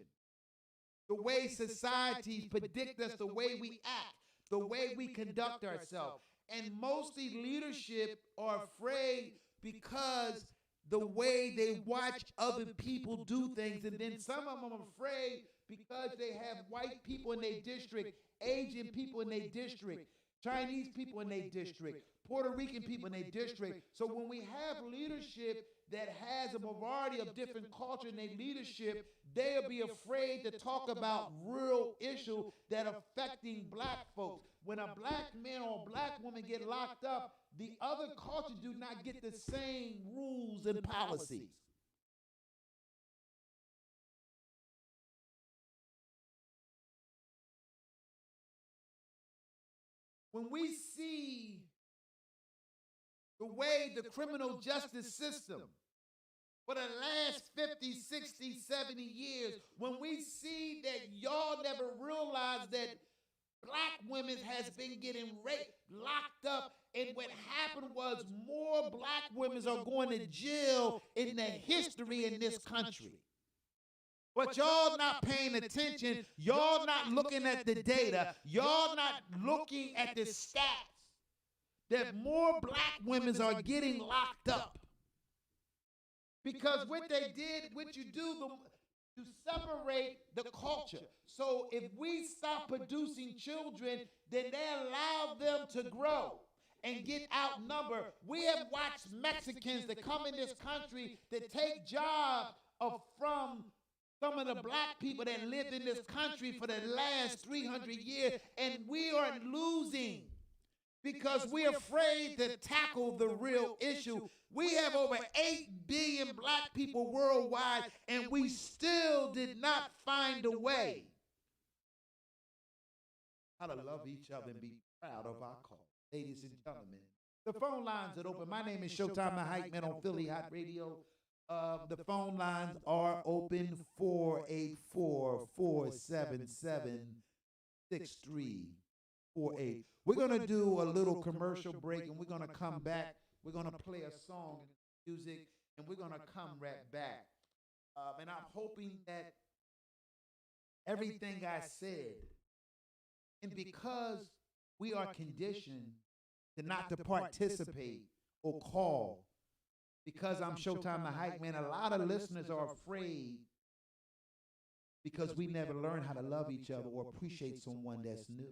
Speaker 1: the way societies predict us, the way we act, the way we conduct ourselves. And mostly leadership are afraid because the way they watch other people do things. And then some of them are afraid because they have white people in their district, Asian people in their district, Chinese people in their district, Puerto Rican people in their district. So when we have leadership that has a variety of different culture in their leadership, they'll be afraid to talk about real issues that are affecting black folks. When a black man or a black woman get locked up, the other cultures do not get the same rules and policies. When we see the way the criminal justice system for the last 50, 60, 70 years, when we see that y'all never realized that black women has been getting raped, locked up, and what happened was more black women are going to jail in the history in this country. But y'all not paying attention. Y'all not looking at the data. Y'all not looking at the stats that more black women are getting locked up. Because what they did, what you do, to separate the culture. So if we stop producing children, then they allow them to grow and get outnumbered. We have watched Mexicans that come in this country that take jobs from some of the black people that lived in this country for the last 300 years, and we are losing because we're afraid to tackle the real issue. We have over 8 billion black people worldwide, and we still did not find a way how to love each other and be proud of our cause. Ladies and gentlemen, the phone lines are open. My name is Showtime the Hype Man on Philly Hot Radio. The phone lines are open, 484-477-6348. We're going to do a little commercial break, and we're going to come back. We're going to play a song and music, and we're going to come right back. And I'm hoping that everything I said, and because we are conditioned to not to participate or call, because I'm Showtime the Hype Man, a lot of listeners are afraid because we never learn how to love each other or appreciate someone that's new.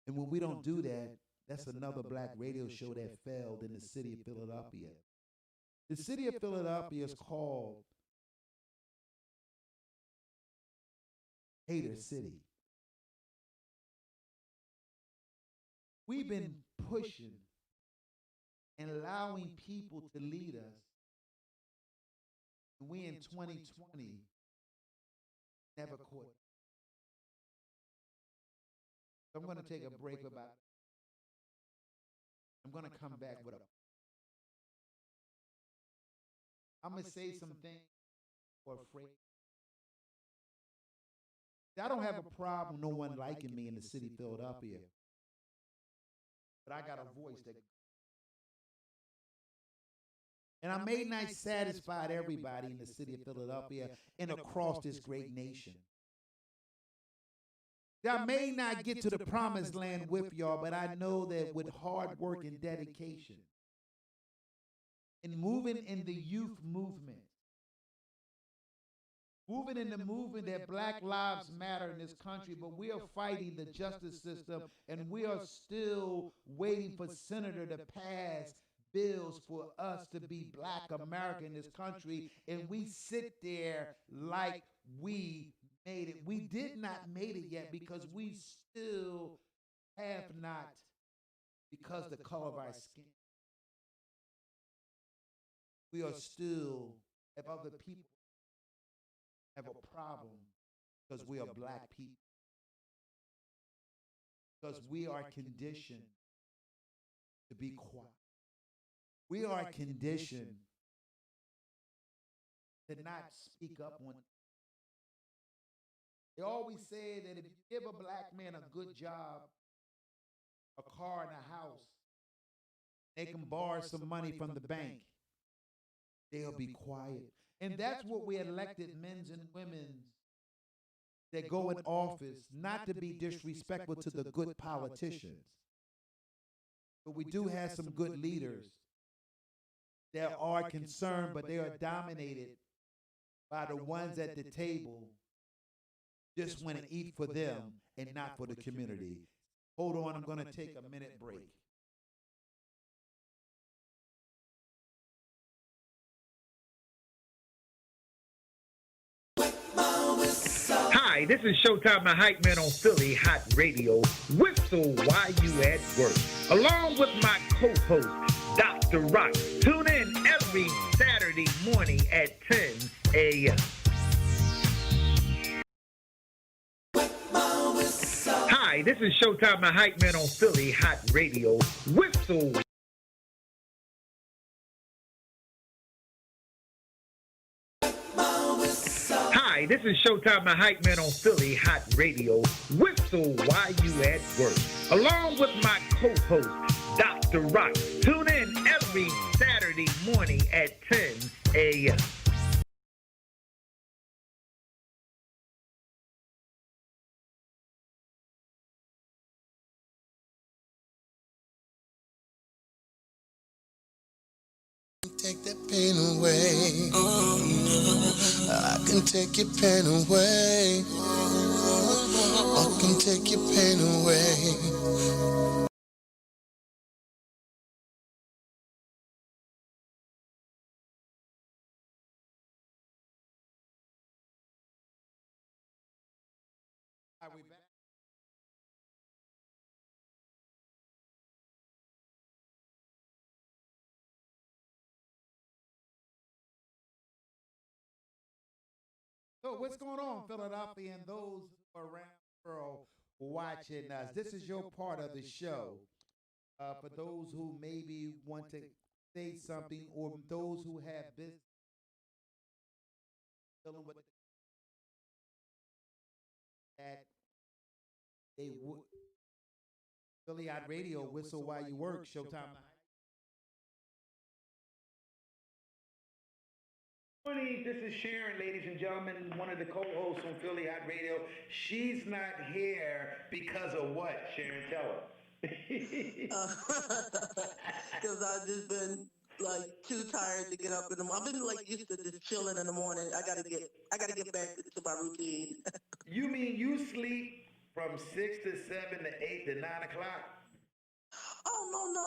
Speaker 1: And when we don't do that, that's another black radio show that failed in the city of Philadelphia. The city of Philadelphia is called Hater City. We've been pushing and allowing people to lead us. And we in 2020 never caught. So I'm going to take a break about it. I'm going to come back with I'm going to say some things for afraid. I don't have a problem no one liking me in the city of Philadelphia. but I got a voice that, and I may not satisfy everybody in the city of Philadelphia and across this great nation. I may not get to the promised land with y'all, but I know that with hard work and dedication and moving in the youth movement, moving in the movement that Black Lives Matter in this country, but we are fighting the justice system, and we are still waiting for Senator to pass bills for us to be Black America in this country, and we sit there like we made it. We did not made it yet because we still have not, because the color of our skin. We are still, if other people have a problem, because we are Black people. Because we are conditioned to be quiet. We are conditioned to not speak up when. They always say that if you give a Black man a good job, a car and a house, they can borrow some money from the bank, they'll be quiet. And that's what we elected men and women that go in office, not to be disrespectful to the good politicians. But we do have some good leaders that are concerned, but they are dominated by the ones at the table just want to eat for them and not for the community. Hold on, I'm going to take a minute break.
Speaker 2: Hi, this is Showtime, the hype man on Philly Hot Radio. Whistle while you at work. Along with my co-host, Dr. Rock. Tune in every Saturday morning at 10 a.m. Hi, this is Showtime, the hype man on Philly Hot Radio. Whistle. Hi, this is Showtime, the hype man on Philly Hot Radio. Whistle while you at work. Along with my co-host, Dr. Rock. Tune in every Saturday morning at 10 a.m.
Speaker 6: Take that pain away. Oh, no. I can take your pain away. I can take your pain away.
Speaker 1: Are we back? So what's going on, Philadelphia, and those around the world watching us? This is your part of the show. For those who maybe want to say something, or those who have business dealing with that, they would. Philly Hot Radio, whistle while you work. Showtime. Morning, this is Sharon, ladies and gentlemen, one of the co-hosts on Philly Hot Radio. She's not here because of what, Sharon? Tell her.
Speaker 3: Because I've just been like too tired to get up in the morning. I've been like used to just chilling in the morning. I gotta get back to my routine.
Speaker 1: You mean you sleep from 6 to 7 to 8 to 9 o'clock?
Speaker 3: Oh no,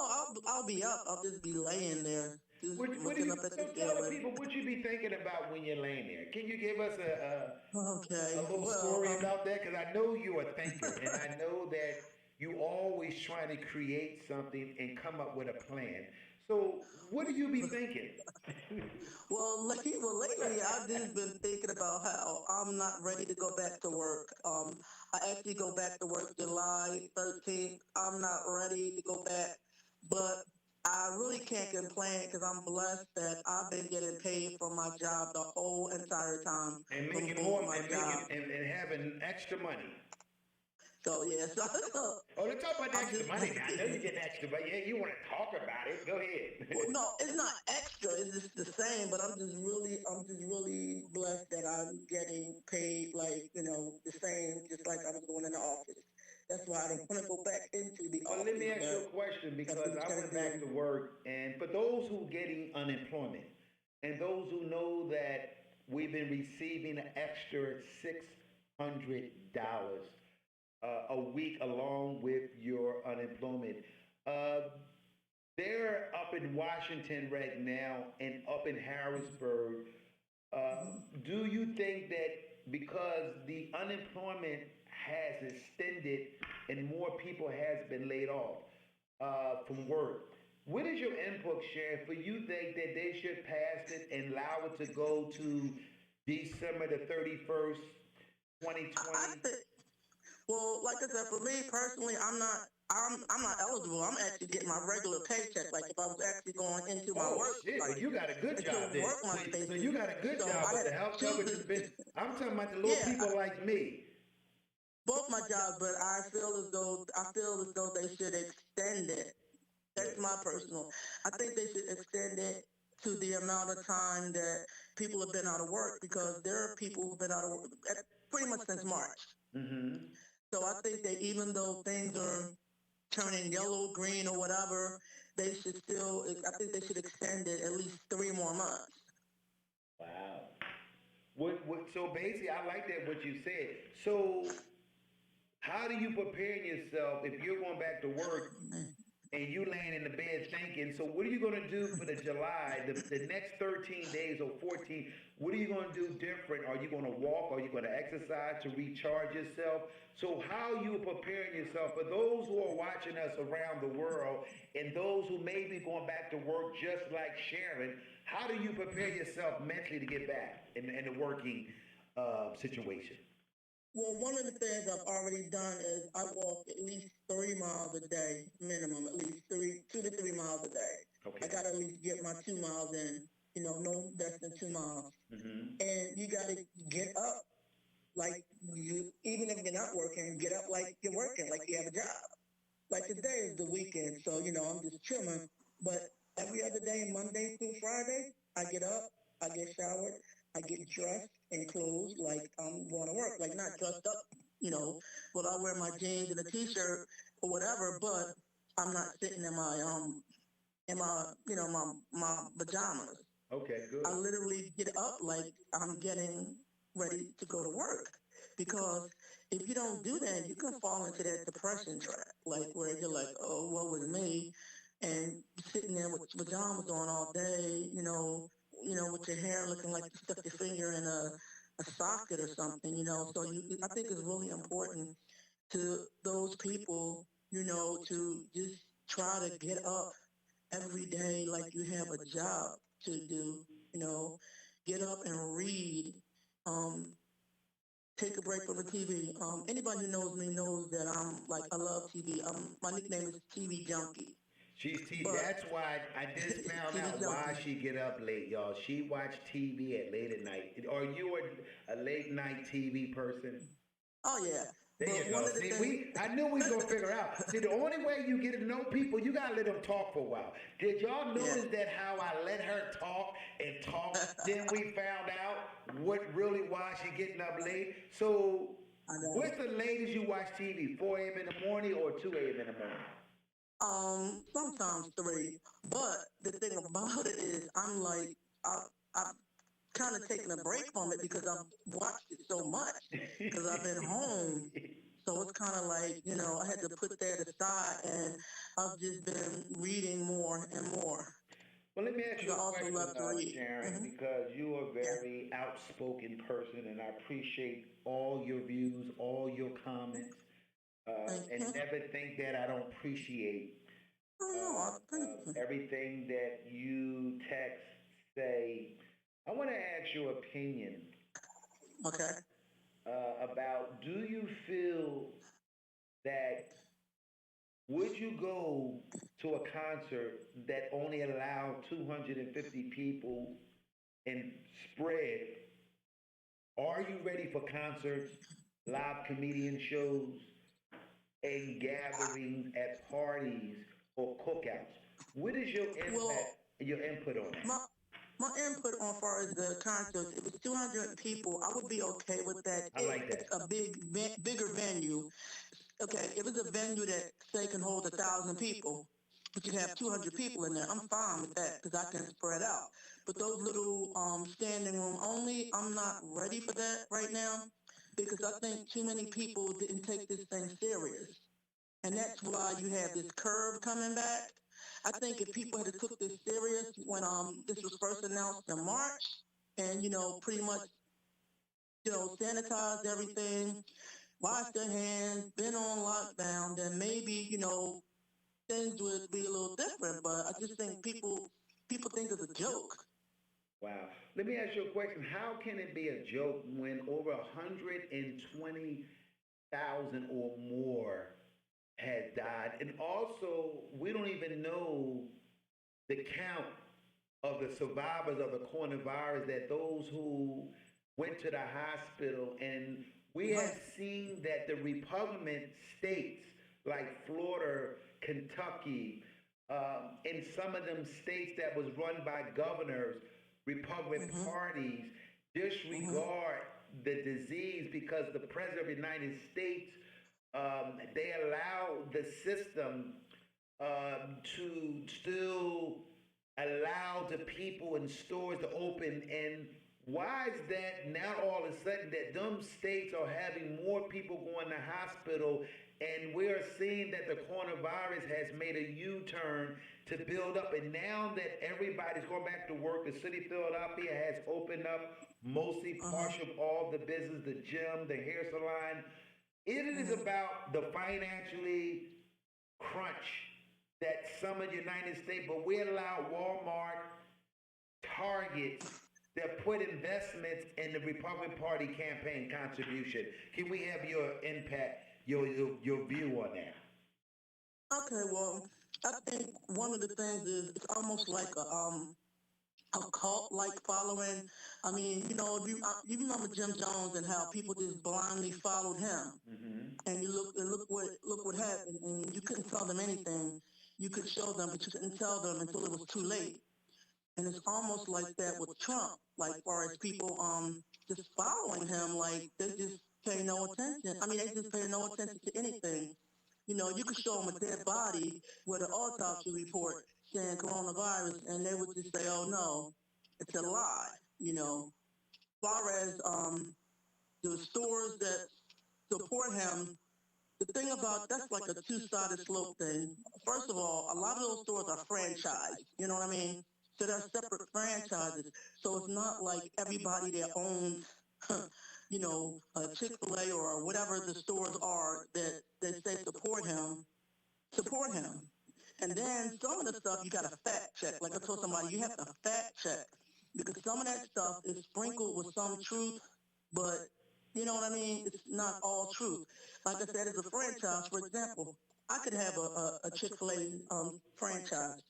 Speaker 3: I'll be up. I'll just be laying there.
Speaker 1: What do you, so tell the people what you be thinking about when you're laying there. Can you give us a little story about that? Because I know you're a thinker, and I know that you always try to create something and come up with a plan. So what do you be thinking?
Speaker 3: Well, lately I've just been thinking about how I'm not ready to go back to work. I actually go back to work July 13th. I'm not ready to go back, but I really can't complain because I'm blessed that I've been getting paid for my job the whole entire time.
Speaker 1: And making more, and having extra money.
Speaker 5: So yeah, so
Speaker 2: Oh, let's talk about the
Speaker 5: I'm
Speaker 2: extra
Speaker 5: just
Speaker 2: money now. I know you're getting extra, but yeah, you want to talk about it. Go ahead.
Speaker 5: well, no, it's not extra. It's just the same. But I'm just really blessed that I'm getting paid like the same, just like I was going in the office. That's why I don't want to go back into the
Speaker 2: Well, let me
Speaker 5: office.
Speaker 2: ask you a question
Speaker 5: But
Speaker 2: because I went back to work, and for those who getting unemployment, and those who know that we've been receiving an extra $600 a week along with your unemployment. Uh, they're up in Washington right now and up in Harrisburg. Do you think that because the unemployment has extended and more people has been laid off from work, what is your input, Sharon? For you think that they should pass it and allow it to go to December the 31st,
Speaker 5: I
Speaker 2: 2020?
Speaker 5: think, well, like I said, for me personally, I'm not eligible. I'm actually getting my regular paycheck. Like if I was actually going into my
Speaker 2: Oh
Speaker 5: work,
Speaker 2: shit! Well,
Speaker 5: like
Speaker 2: you got a good
Speaker 5: into
Speaker 2: job then.
Speaker 5: work my
Speaker 2: So
Speaker 5: spaces.
Speaker 2: you got a good
Speaker 5: So
Speaker 2: job,
Speaker 5: I
Speaker 2: but
Speaker 5: had
Speaker 2: the
Speaker 5: to
Speaker 2: health
Speaker 5: choose
Speaker 2: coverage has been.
Speaker 5: it.
Speaker 2: I'm talking about the little
Speaker 5: Yeah,
Speaker 2: people like me.
Speaker 5: both my jobs, but I feel as though they should extend it. That's my personal. I think they should extend it to the amount of time that people have been out of work because there are people who've been out of work pretty much since March.
Speaker 2: Mm-hmm.
Speaker 5: So I think that even though things are turning yellow, green, or whatever, they should still. I think they should extend it at least 3 more months.
Speaker 2: Wow. What? So basically, I like that what you said. So how do you prepare yourself if you're going back to work and you laying in the bed thinking, so what are you going to do for the July, the next 13 days or 14? What are you going to do different? Are you going to walk? Are you going to exercise to recharge yourself? So how you preparing yourself for those who are watching us around the world and those who may be going back to work just like Sharon, how do you prepare yourself mentally to get back in the working situation?
Speaker 5: Well, one of the things I've already done is I walk at least 3 miles a day, minimum, at least 2 to 3 miles a day. I
Speaker 2: Okay.
Speaker 5: got to at least get my 2 miles in, no less than 2 miles.
Speaker 2: Mm-hmm.
Speaker 5: And you got to get up like even if you're not working, get up like you're working, like you have a job. Like today is the weekend, so I'm just chilling. But every other day, Monday through Friday, I get up, I get showered, I get dressed and clothes like I'm going to work, like not dressed up, but I wear my jeans and a t-shirt or whatever. But I'm not sitting in my pajamas.
Speaker 2: Okay,
Speaker 5: I
Speaker 2: good.
Speaker 5: literally get up like I'm getting ready to go to work. Because if you don't do that, you can fall into that depression trap, like where you're like, oh, what was me? And sitting there with pajamas on all day, with your hair looking like you stuck your finger in a socket or something. So I think it's really important to those people, to just try to get up every day like you have a job to do, you know, get up and read, um, take a break from the TV. Anybody who knows me knows that I love TV. My nickname is TV Junkie,
Speaker 2: She's T.
Speaker 5: but
Speaker 2: That's why I just found
Speaker 5: TV
Speaker 2: out why
Speaker 5: Junkie.
Speaker 2: she get up late, y'all. She watch TV at late at night. Are you a late night TV person?
Speaker 5: Oh yeah,
Speaker 2: There
Speaker 5: but
Speaker 2: you
Speaker 5: one
Speaker 2: go.
Speaker 5: of the
Speaker 2: See,
Speaker 5: things,
Speaker 2: I knew we was gonna figure out. See, the only way you get to know people, you gotta let them talk for a while. Did y'all
Speaker 5: yeah,
Speaker 2: notice that how I let her talk and talk? Then we found out what really why she getting up late. So,
Speaker 5: I know.
Speaker 2: what's the latest you watch TV? 4 a.m. in the morning or 2 a.m. in the morning?
Speaker 5: Sometimes three, but the thing about it is, I've kind of taken a break from it because I've watched it so much because I've been home. So it's kind of like, I had to put that aside and I've just been reading more and more
Speaker 2: Well, let me ask
Speaker 5: because
Speaker 2: you
Speaker 5: I
Speaker 2: a
Speaker 5: also
Speaker 2: question,
Speaker 5: love to read.
Speaker 2: Sharon, because you are a
Speaker 5: Yeah.
Speaker 2: very outspoken person, and I appreciate all your views, all your comments,
Speaker 5: Thank
Speaker 2: and
Speaker 5: you.
Speaker 2: never think that I don't appreciate
Speaker 5: Oh, no, thank you.
Speaker 2: everything that you text, say. I want to ask your opinion
Speaker 5: Okay.
Speaker 2: about do you feel that would you go to a concert that only allowed 250 people and spread? Are you ready for concerts, live comedian shows? and gatherings at parties or cookouts. What is your
Speaker 5: Well,
Speaker 2: impact, your input on that?
Speaker 5: my input on far as the concert, if it's 200 people, I would be okay with that.
Speaker 2: I like
Speaker 5: If it's
Speaker 2: that.
Speaker 5: a bigger venue, okay, if it's a venue that say can hold 1,000 people, but you have 200 people in there, I'm fine with that because I can spread out. But those little standing room only, I'm not ready for that right now because I think too many people didn't take this thing serious. And that's why you have this curve coming back. I think if people had took this serious when this was first announced in March, and pretty much sanitized everything, washed their hands, been on lockdown, then maybe things would be a little different. But I just think people think it's a joke.
Speaker 2: Wow. Let me ask you a question. How can it be a joke when over 120,000 or more had died? And also, we don't even know the count of the survivors of the coronavirus, that those who went to the hospital. And we have seen that the Republican states like Florida, Kentucky, in some of them states that was run by governors, Republican parties, disregard the disease because the President of the United States, they allow the system to still allow the people in stores to open. And why is that now all of a sudden that them states are having more people going to hospital, and we're seeing that the coronavirus has made a U-turn to build up, and now that everybody's going back to work, the city of Philadelphia has opened up mostly partial all the business, the gym, the hair salon. It is about the financially crunch that some of the United States, but we allow Walmart, Target, that put investments in the Republican Party campaign contribution. Can we have your impact, your view on that?
Speaker 5: Okay, well, I think one of the things is it's almost like a cult-like following. I mean, if you remember Jim Jones and how people just blindly followed him, and you look what happened, and you couldn't tell them anything. You could show them, but you couldn't tell them until it was too late. And it's almost like that with Trump, like far as people just following him, like they just pay no attention. I mean, they just pay no attention to anything. You could show them a dead body with an autopsy report saying coronavirus, and they would just say, "Oh no, it's a lie." Far as the stores that support him, the thing about that's like a two-sided slope thing. First of all, a lot of those stores are franchised. You know what I mean? So they're separate franchises. So it's not like everybody that owns, Chick-fil-A or whatever the stores are that say support him. And then some of the stuff you got to fact check. Like I told somebody, you have to fact check because some of that stuff is sprinkled with some truth, but you know what I mean? It's not all truth. Like I said, as a franchise, for example, I could have a Chick-fil-A franchise.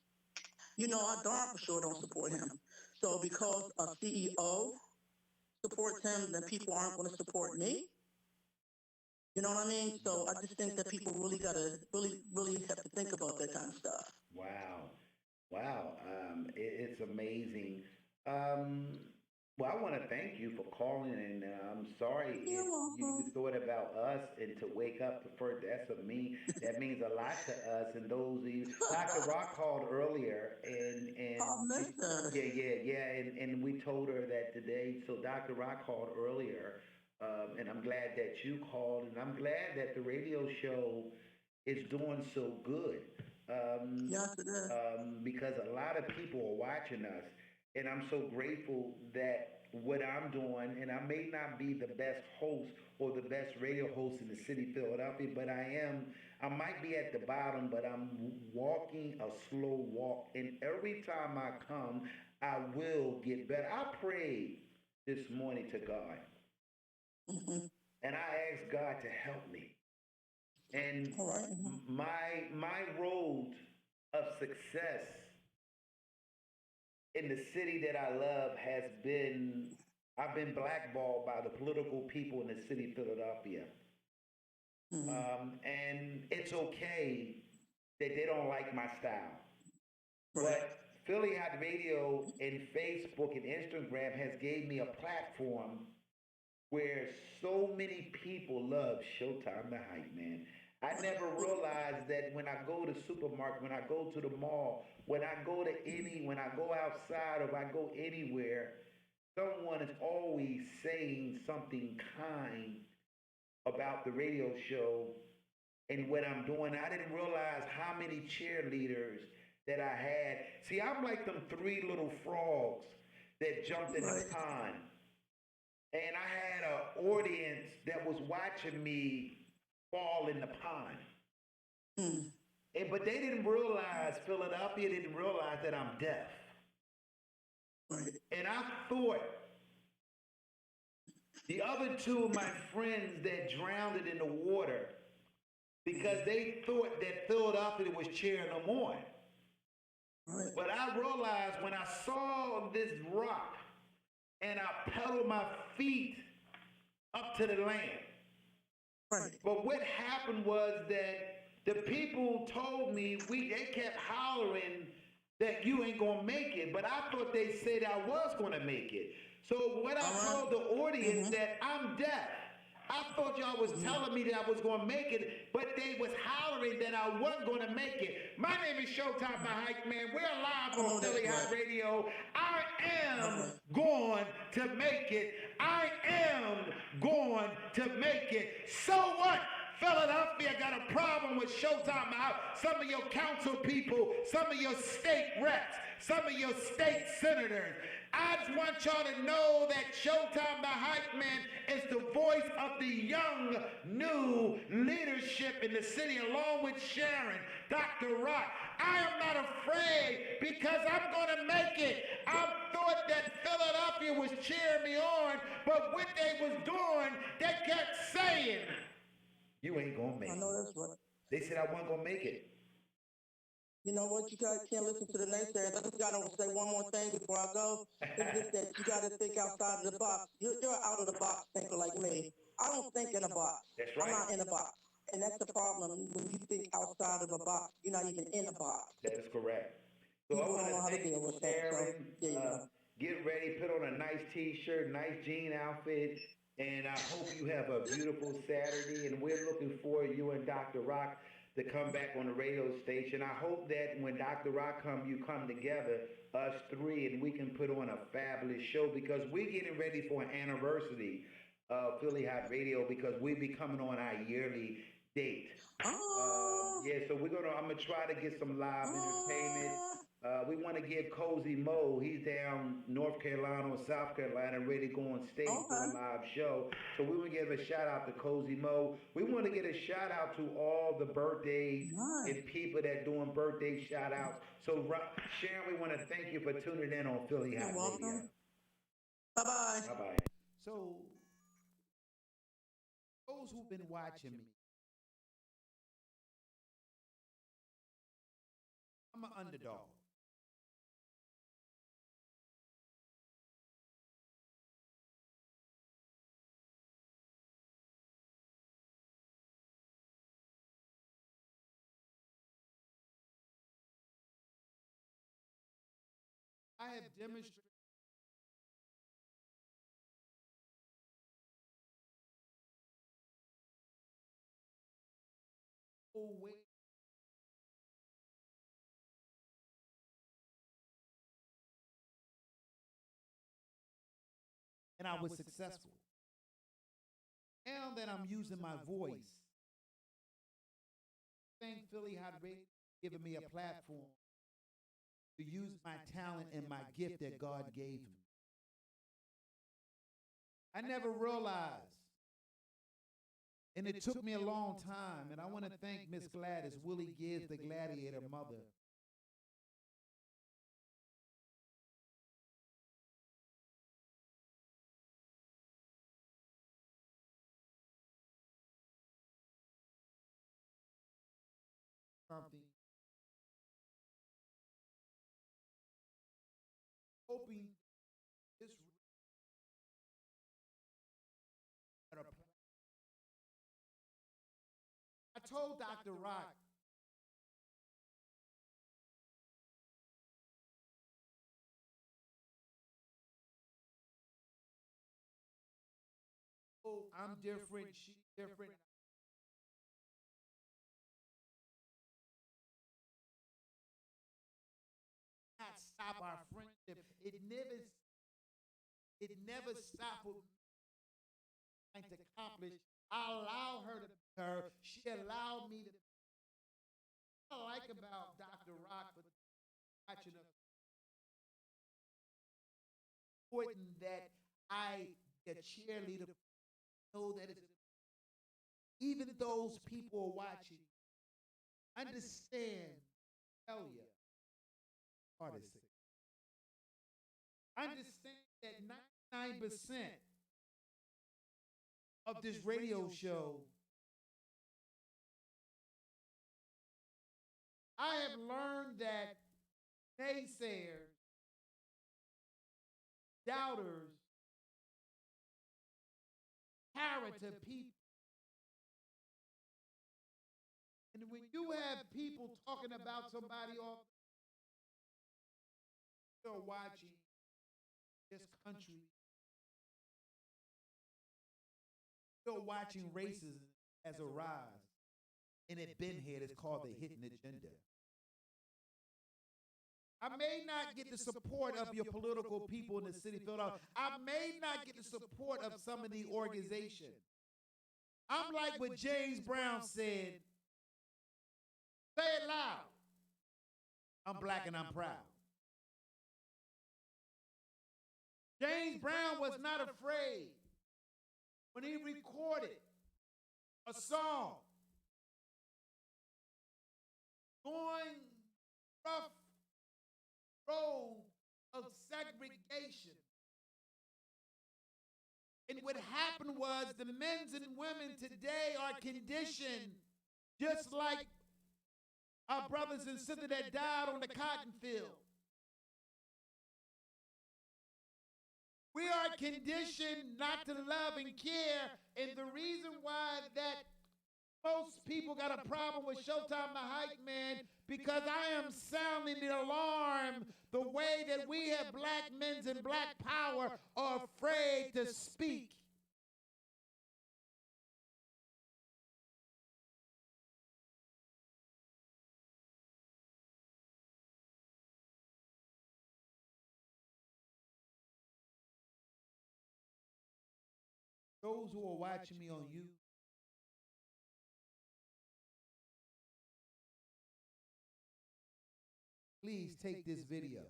Speaker 5: I darn for sure don't support him. So because a CEO supports him, then people aren't going to support me. You know what I mean? So I just think that people really got to really have to think about that kind of stuff.
Speaker 2: Wow. Wow. It's amazing. Well, I want to thank you for calling, and I'm sorry if you thought about us and to wake up the first. That means a lot to us. And those of you, Dr. Rock called earlier, and and we told her that today. So Dr. Rock called earlier, and I'm glad that you called, and I'm glad that the radio show is doing so good.
Speaker 5: Yes, it is.
Speaker 2: Because a lot of people are watching us. And I'm so grateful that what I'm doing, and I may not be the best host or the best radio host in the city of Philadelphia, but I might be at the bottom, but I'm walking a slow walk. And every time I come, I will get better. I prayed this morning to God, and I asked God to help me. And my road of success in the city that I love I've been blackballed by the political people in the city of Philadelphia. And it's okay that they don't like my style.
Speaker 5: Right.
Speaker 2: But Philly Hot Radio and Facebook and Instagram has gave me a platform where so many people love Showtime the Hype Man. I never realized that when I go to supermarket, when I go to the mall, when I go outside or if I go anywhere, someone is always saying something kind about the radio show and what I'm doing. I didn't realize how many cheerleaders that I had. See, I'm like them three little frogs that jumped in the pond. And I had an audience that was watching me fall in the pond. But they didn't realize, Philadelphia didn't realize that I'm deaf. And I thought the other two of my friends that drowned in the water because they thought that Philadelphia was cheering them on. But I realized when I saw this rock and I pedaled my feet up to the land. But what happened was that the people told me, they kept hollering that you ain't gonna make it, but I thought they said I was gonna make it. So what I told the audience that I'm deaf. I thought y'all was telling me that I was gonna make it, but they was hollering that I wasn't gonna make it. My name is Showtime the Hype Man. We're live on Philly Hot Radio. I am going to make it. I am going to make it. So what? Philadelphia got a problem with Showtime the Hype. Some of your council people, some of your state reps, some of your state senators. I just want y'all to know that Showtime the Hype Man is the voice of the young, new leadership in the city, along with Sharon, Dr. Rock. I am not afraid because I'm going to make it. I thought that Philadelphia was cheering me on, but what they was doing, they kept saying, you ain't going to make it.
Speaker 5: I know that's right.
Speaker 2: They said I wasn't going to make it.
Speaker 5: You know what? You guys can't listen to the naysayers. I just got to say one more thing before I go. It's just that you got to think outside of the box. You're out of the box thinker like me. I don't think in a box.
Speaker 2: That's right.
Speaker 5: I'm not in a box. And that's the problem. When you think outside of a box, you're not even in a box.
Speaker 2: That is correct. So
Speaker 5: People
Speaker 2: I
Speaker 5: don't know how
Speaker 2: want
Speaker 5: to
Speaker 2: to
Speaker 5: deal
Speaker 2: thank
Speaker 5: with that. So,
Speaker 2: Aaron.
Speaker 5: there you go.
Speaker 2: Get ready, put on a nice t-shirt, nice jean outfit, and I hope you have a beautiful Saturday. And we're looking forward, you and Dr. Rock, to come back on the radio station. I hope that when Dr. Rock you come together, us three, and we can put on a fabulous show because we're getting ready for an anniversary of Philly Hot Radio because we'll be coming on our yearly date. Yeah, so I'm gonna try to get some live entertainment. We want to give Cozy Mo, he's down North Carolina or South Carolina, ready to go on stage for a live show. So we want to give a shout out to Cozy Mo. We want to get a shout out to all the birthdays and people that doing birthday shout outs. So Sharon, we want to thank you for tuning in on Philly Hot Radio.
Speaker 5: Bye-bye.
Speaker 2: Bye-bye.
Speaker 1: So, those who've been watching me, I'm an underdog. I have demonstrated way. And I was successful. Now that I'm using my voice, thank Philly Hot Radio for giving me a platform to use my talent and my gift that God gave me. I never realized, and it took me a long time, and I want to thank Miss Gladys, Willie Gibbs, the Gladiator mother. Something. Hoping this told Dr. Rock, oh, I'm different, she's different. Not stop our friendship. It never stopped what I'm trying to accomplish. I allow her to be her. She allowed me to. What I like about Dr. Rock, but watching us, important that I, a cheerleader, know that it's even those people are watching. Understand, hell yeah, artists. Understand that 99% of this radio show, I have learned that naysayers, doubters, character people. And when you have people talking about somebody off, you're watching this country, you're watching racism as a rise. And it been here. It's called the hidden agenda. I may not get the support of your political people in the city of Philadelphia. I may not get the support of some of the organizations. I'm like what James Brown said. Say it loud. I'm black and I'm proud. James Brown was not afraid when he recorded a song going rough road of segregation. And what happened was the men and women today are conditioned just like our brothers and sisters that died on the cotton field. We are conditioned not to love and care, and the reason why that most people got a problem with Showtime the Hype Man, because I am sounding the alarm the way that we have black men and black power are afraid to speak. Those who are watching me on YouTube, please take this video.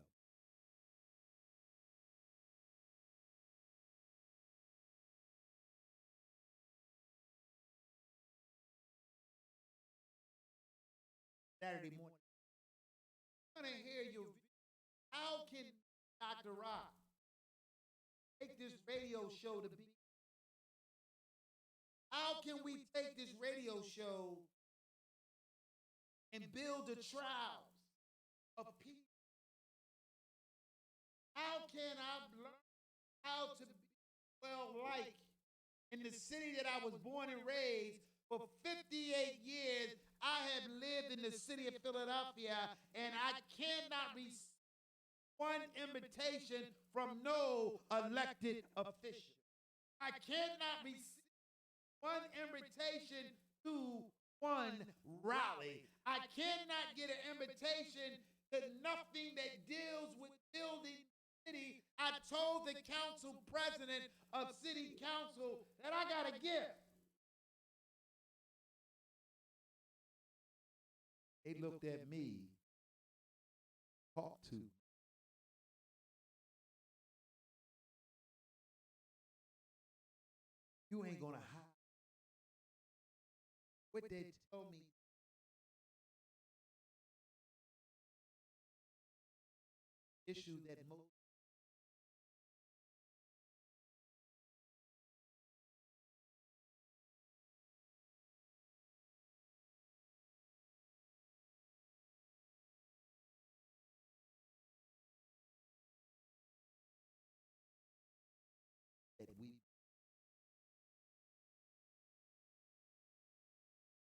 Speaker 1: Saturday morning. I want to hear you. How can Dr. Rock take this radio show to be? How can we take this radio show and build the trials of people? How can I learn how to be well-liked in the city that I was born and raised? For 58 years, I have lived in the city of Philadelphia, and I cannot receive one invitation from no elected official. I cannot receive one invitation to one rally. I cannot get an invitation to nothing that deals with building city. I told the council president of city council that I got a gift. They looked at me, talked to. You ain't gonna hide. What they told me. Issue that most. That we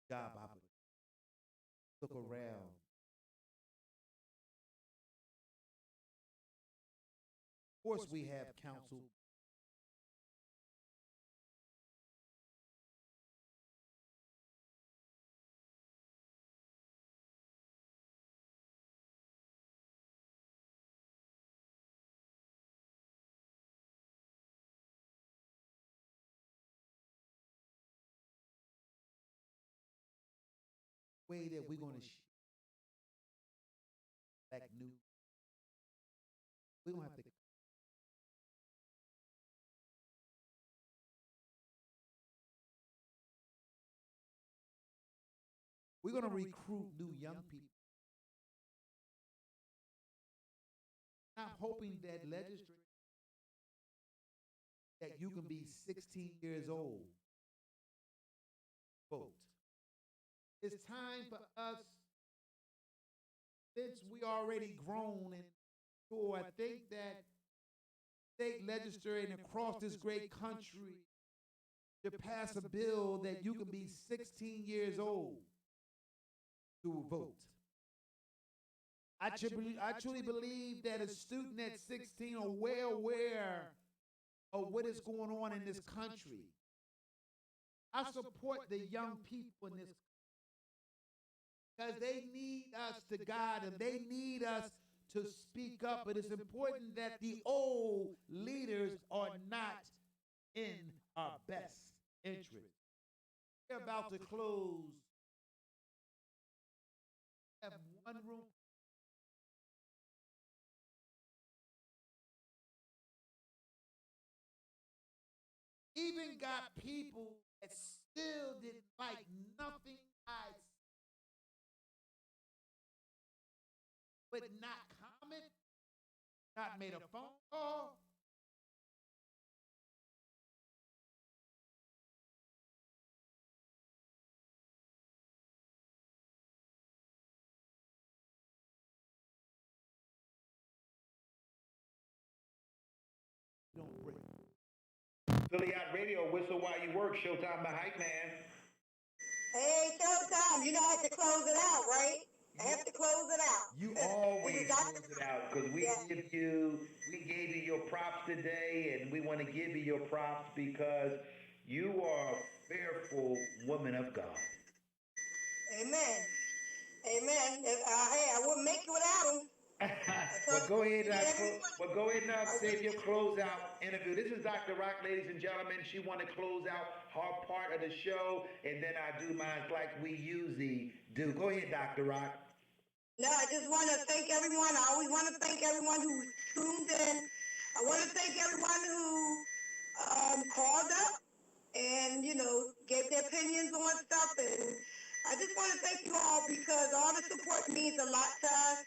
Speaker 1: job opportunity. look around. Of course, we have council. Way that we're going to like new. We're going to have to. We're going to recruit new young people. I'm hoping that legislature that you can be 16 years old. Vote. It's time for us, since we already grown and sure, I think that state legislature and across this great country to pass a bill that you can be 16 years old to vote. I truly believe that a student at 16 are well aware of what is going on in this country. I support the young people in this because they need us to guide them. They need us to speak up. But it's important that the old leaders are not in our best interest. We're about to close. Have one room. Even got people that still didn't like nothing I said, but not comment, not made a phone call. Don't break.
Speaker 2: Philly Hot Radio, whistle while you work. Showtime the hype man.
Speaker 3: Hey, Showtime, you know I have to close it out, right? I have to close it out.
Speaker 2: You always close it out because we gave you your props today, and we want to give you your props because you are a fearful woman of God.
Speaker 3: Amen. Amen. Hey, I wouldn't make it without him.
Speaker 2: Well, go ahead and save your closeout interview. This is Dr. Rock, ladies and gentlemen. She want to close out her part of the show, and then I do mine like we usually do. Go ahead, Dr. Rock.
Speaker 3: No, I just want to thank everyone. I always want to thank everyone who tuned in. I want to thank everyone who called up and, gave their opinions on stuff. And I just want to thank you all because all the support means a lot to us.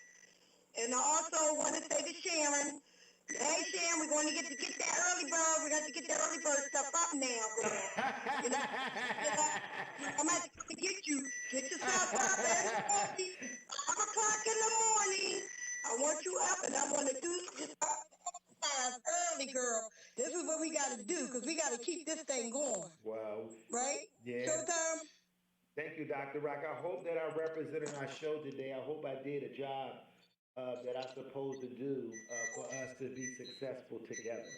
Speaker 3: And I also want to say to Sharon, hey Sharon, we're going to get that early bird. We got to get that early bird stuff up now, girl. I'm going to get you. Get yourself up every morning, 5 o'clock in the morning. I want you up, and I want to do just exercise early, girl. This is what we got to do because we got to keep this thing going.
Speaker 2: Wow.
Speaker 3: Right?
Speaker 2: Yeah.
Speaker 3: Showtime.
Speaker 2: Thank you, Dr. Rock. I hope that I represented our show today. I hope I did a job that I'm supposed to do for us to be successful together.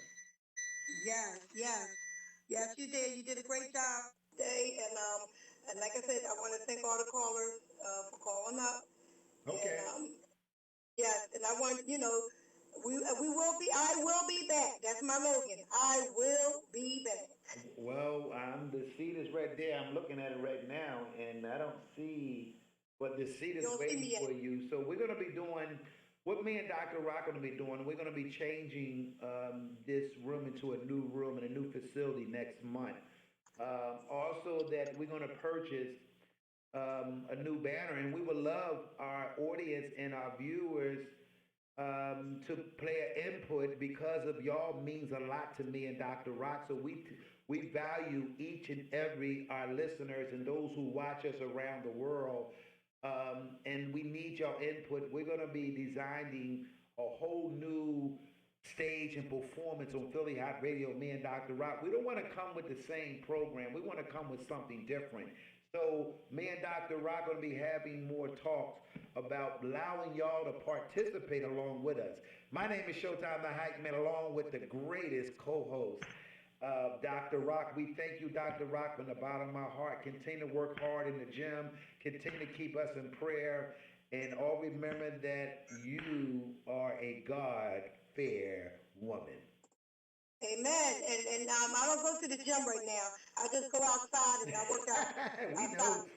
Speaker 3: Yes, you did. You did a great job today, and like I said, I want to thank all the callers for calling up.
Speaker 2: Okay.
Speaker 3: And, yes, and I want I will be back. That's my slogan. I will be back.
Speaker 2: Well, the seat is right there. I'm looking at it right now, and I don't see. But the seat is waiting for you. So we're going to be doing, what me and Dr. Rock are going to be doing, we're going to be changing this room into a new room and a new facility next month. Also that we're going to purchase a new banner, and we would love our audience and our viewers to play an input because of y'all means a lot to me and Dr. Rock. So we value each and every our listeners and those who watch us around the world. And we need your input. We're going to be designing a whole new stage and performance on Philly Hot Radio, me and Dr. Rock. We don't want to come with the same program. We want to come with something different,
Speaker 1: So me and Dr. Rock going to be having more talks about allowing y'all to participate along with us. My name is Showtime the Hype Man, along with the greatest co-host, Dr. Rock. We thank you, Dr. Rock, from the bottom of my heart. Continue to work hard in the gym. Continue to keep us in prayer. And all remember that you are a God-fair woman.
Speaker 3: Amen. And I don't go to the gym right now. I just go outside and I work out.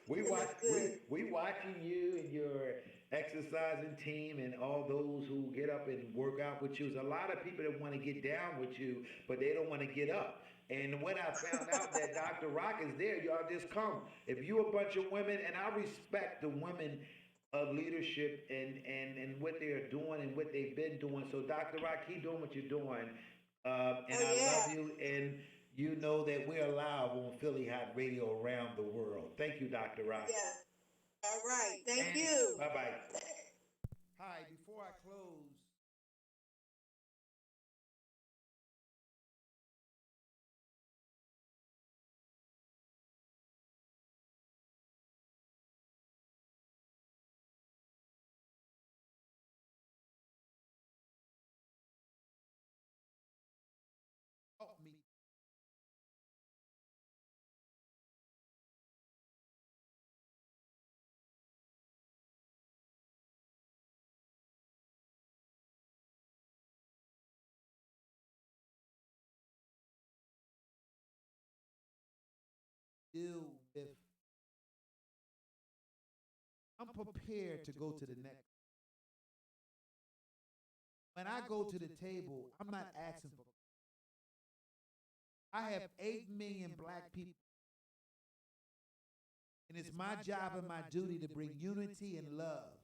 Speaker 1: We know
Speaker 3: Good.
Speaker 1: we watching you and your exercising team and all those who get up and work out with you. There's a lot of people that want to get down with you, but they don't want to get up. And when I found out that Dr. Rock is there, y'all just come. If you a bunch of women, and I respect the women of leadership and what they're doing and what they've been doing. So Dr. Rock, keep doing what you're doing. And I love you, and you know that we're live on Philly Hot Radio around the world. Thank you, Dr. Rock.
Speaker 3: Yeah. All right. Thank you.
Speaker 1: Bye-bye. Hi, before I close, help me. Deal with. I'm prepared to go to the next. When I go to the table, I'm not asking for. I have 8 million black people, and it's my job and my duty to bring unity and love.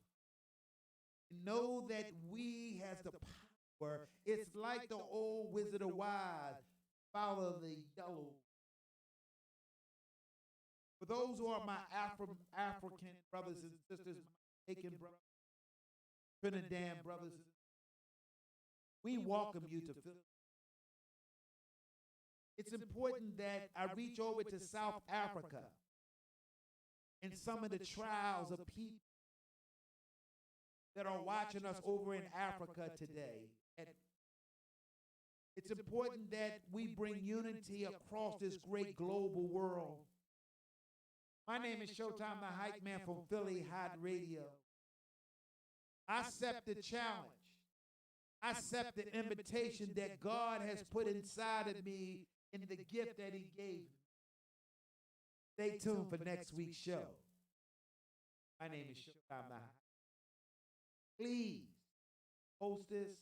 Speaker 1: Know that we has the power. It's like the old Wizard of Oz, follow the yellow. For those who are my African brothers and sisters, my Jamaican brothers, Trinidad brothers, we welcome you to Philly. It's important that I reach over to South Africa and some of the trials of people that are watching us over in Africa today. And it's important that we bring unity across this great global world. My name is Showtime the Hype Man from Philly Hot Radio. I accept the challenge. I accept the invitation that God has put inside of me in the gift that He gave me. Stay tuned for next week's show. My name is Showtime the Hype. Please post this,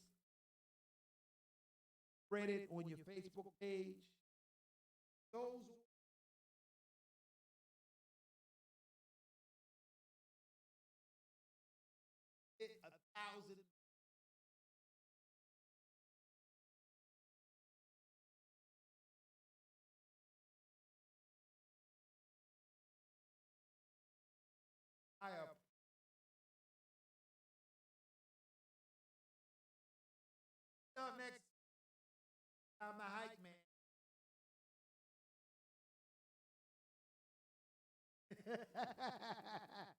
Speaker 1: spread it on your Facebook page. Those hit 1,000. I have till next time, the Hype Man.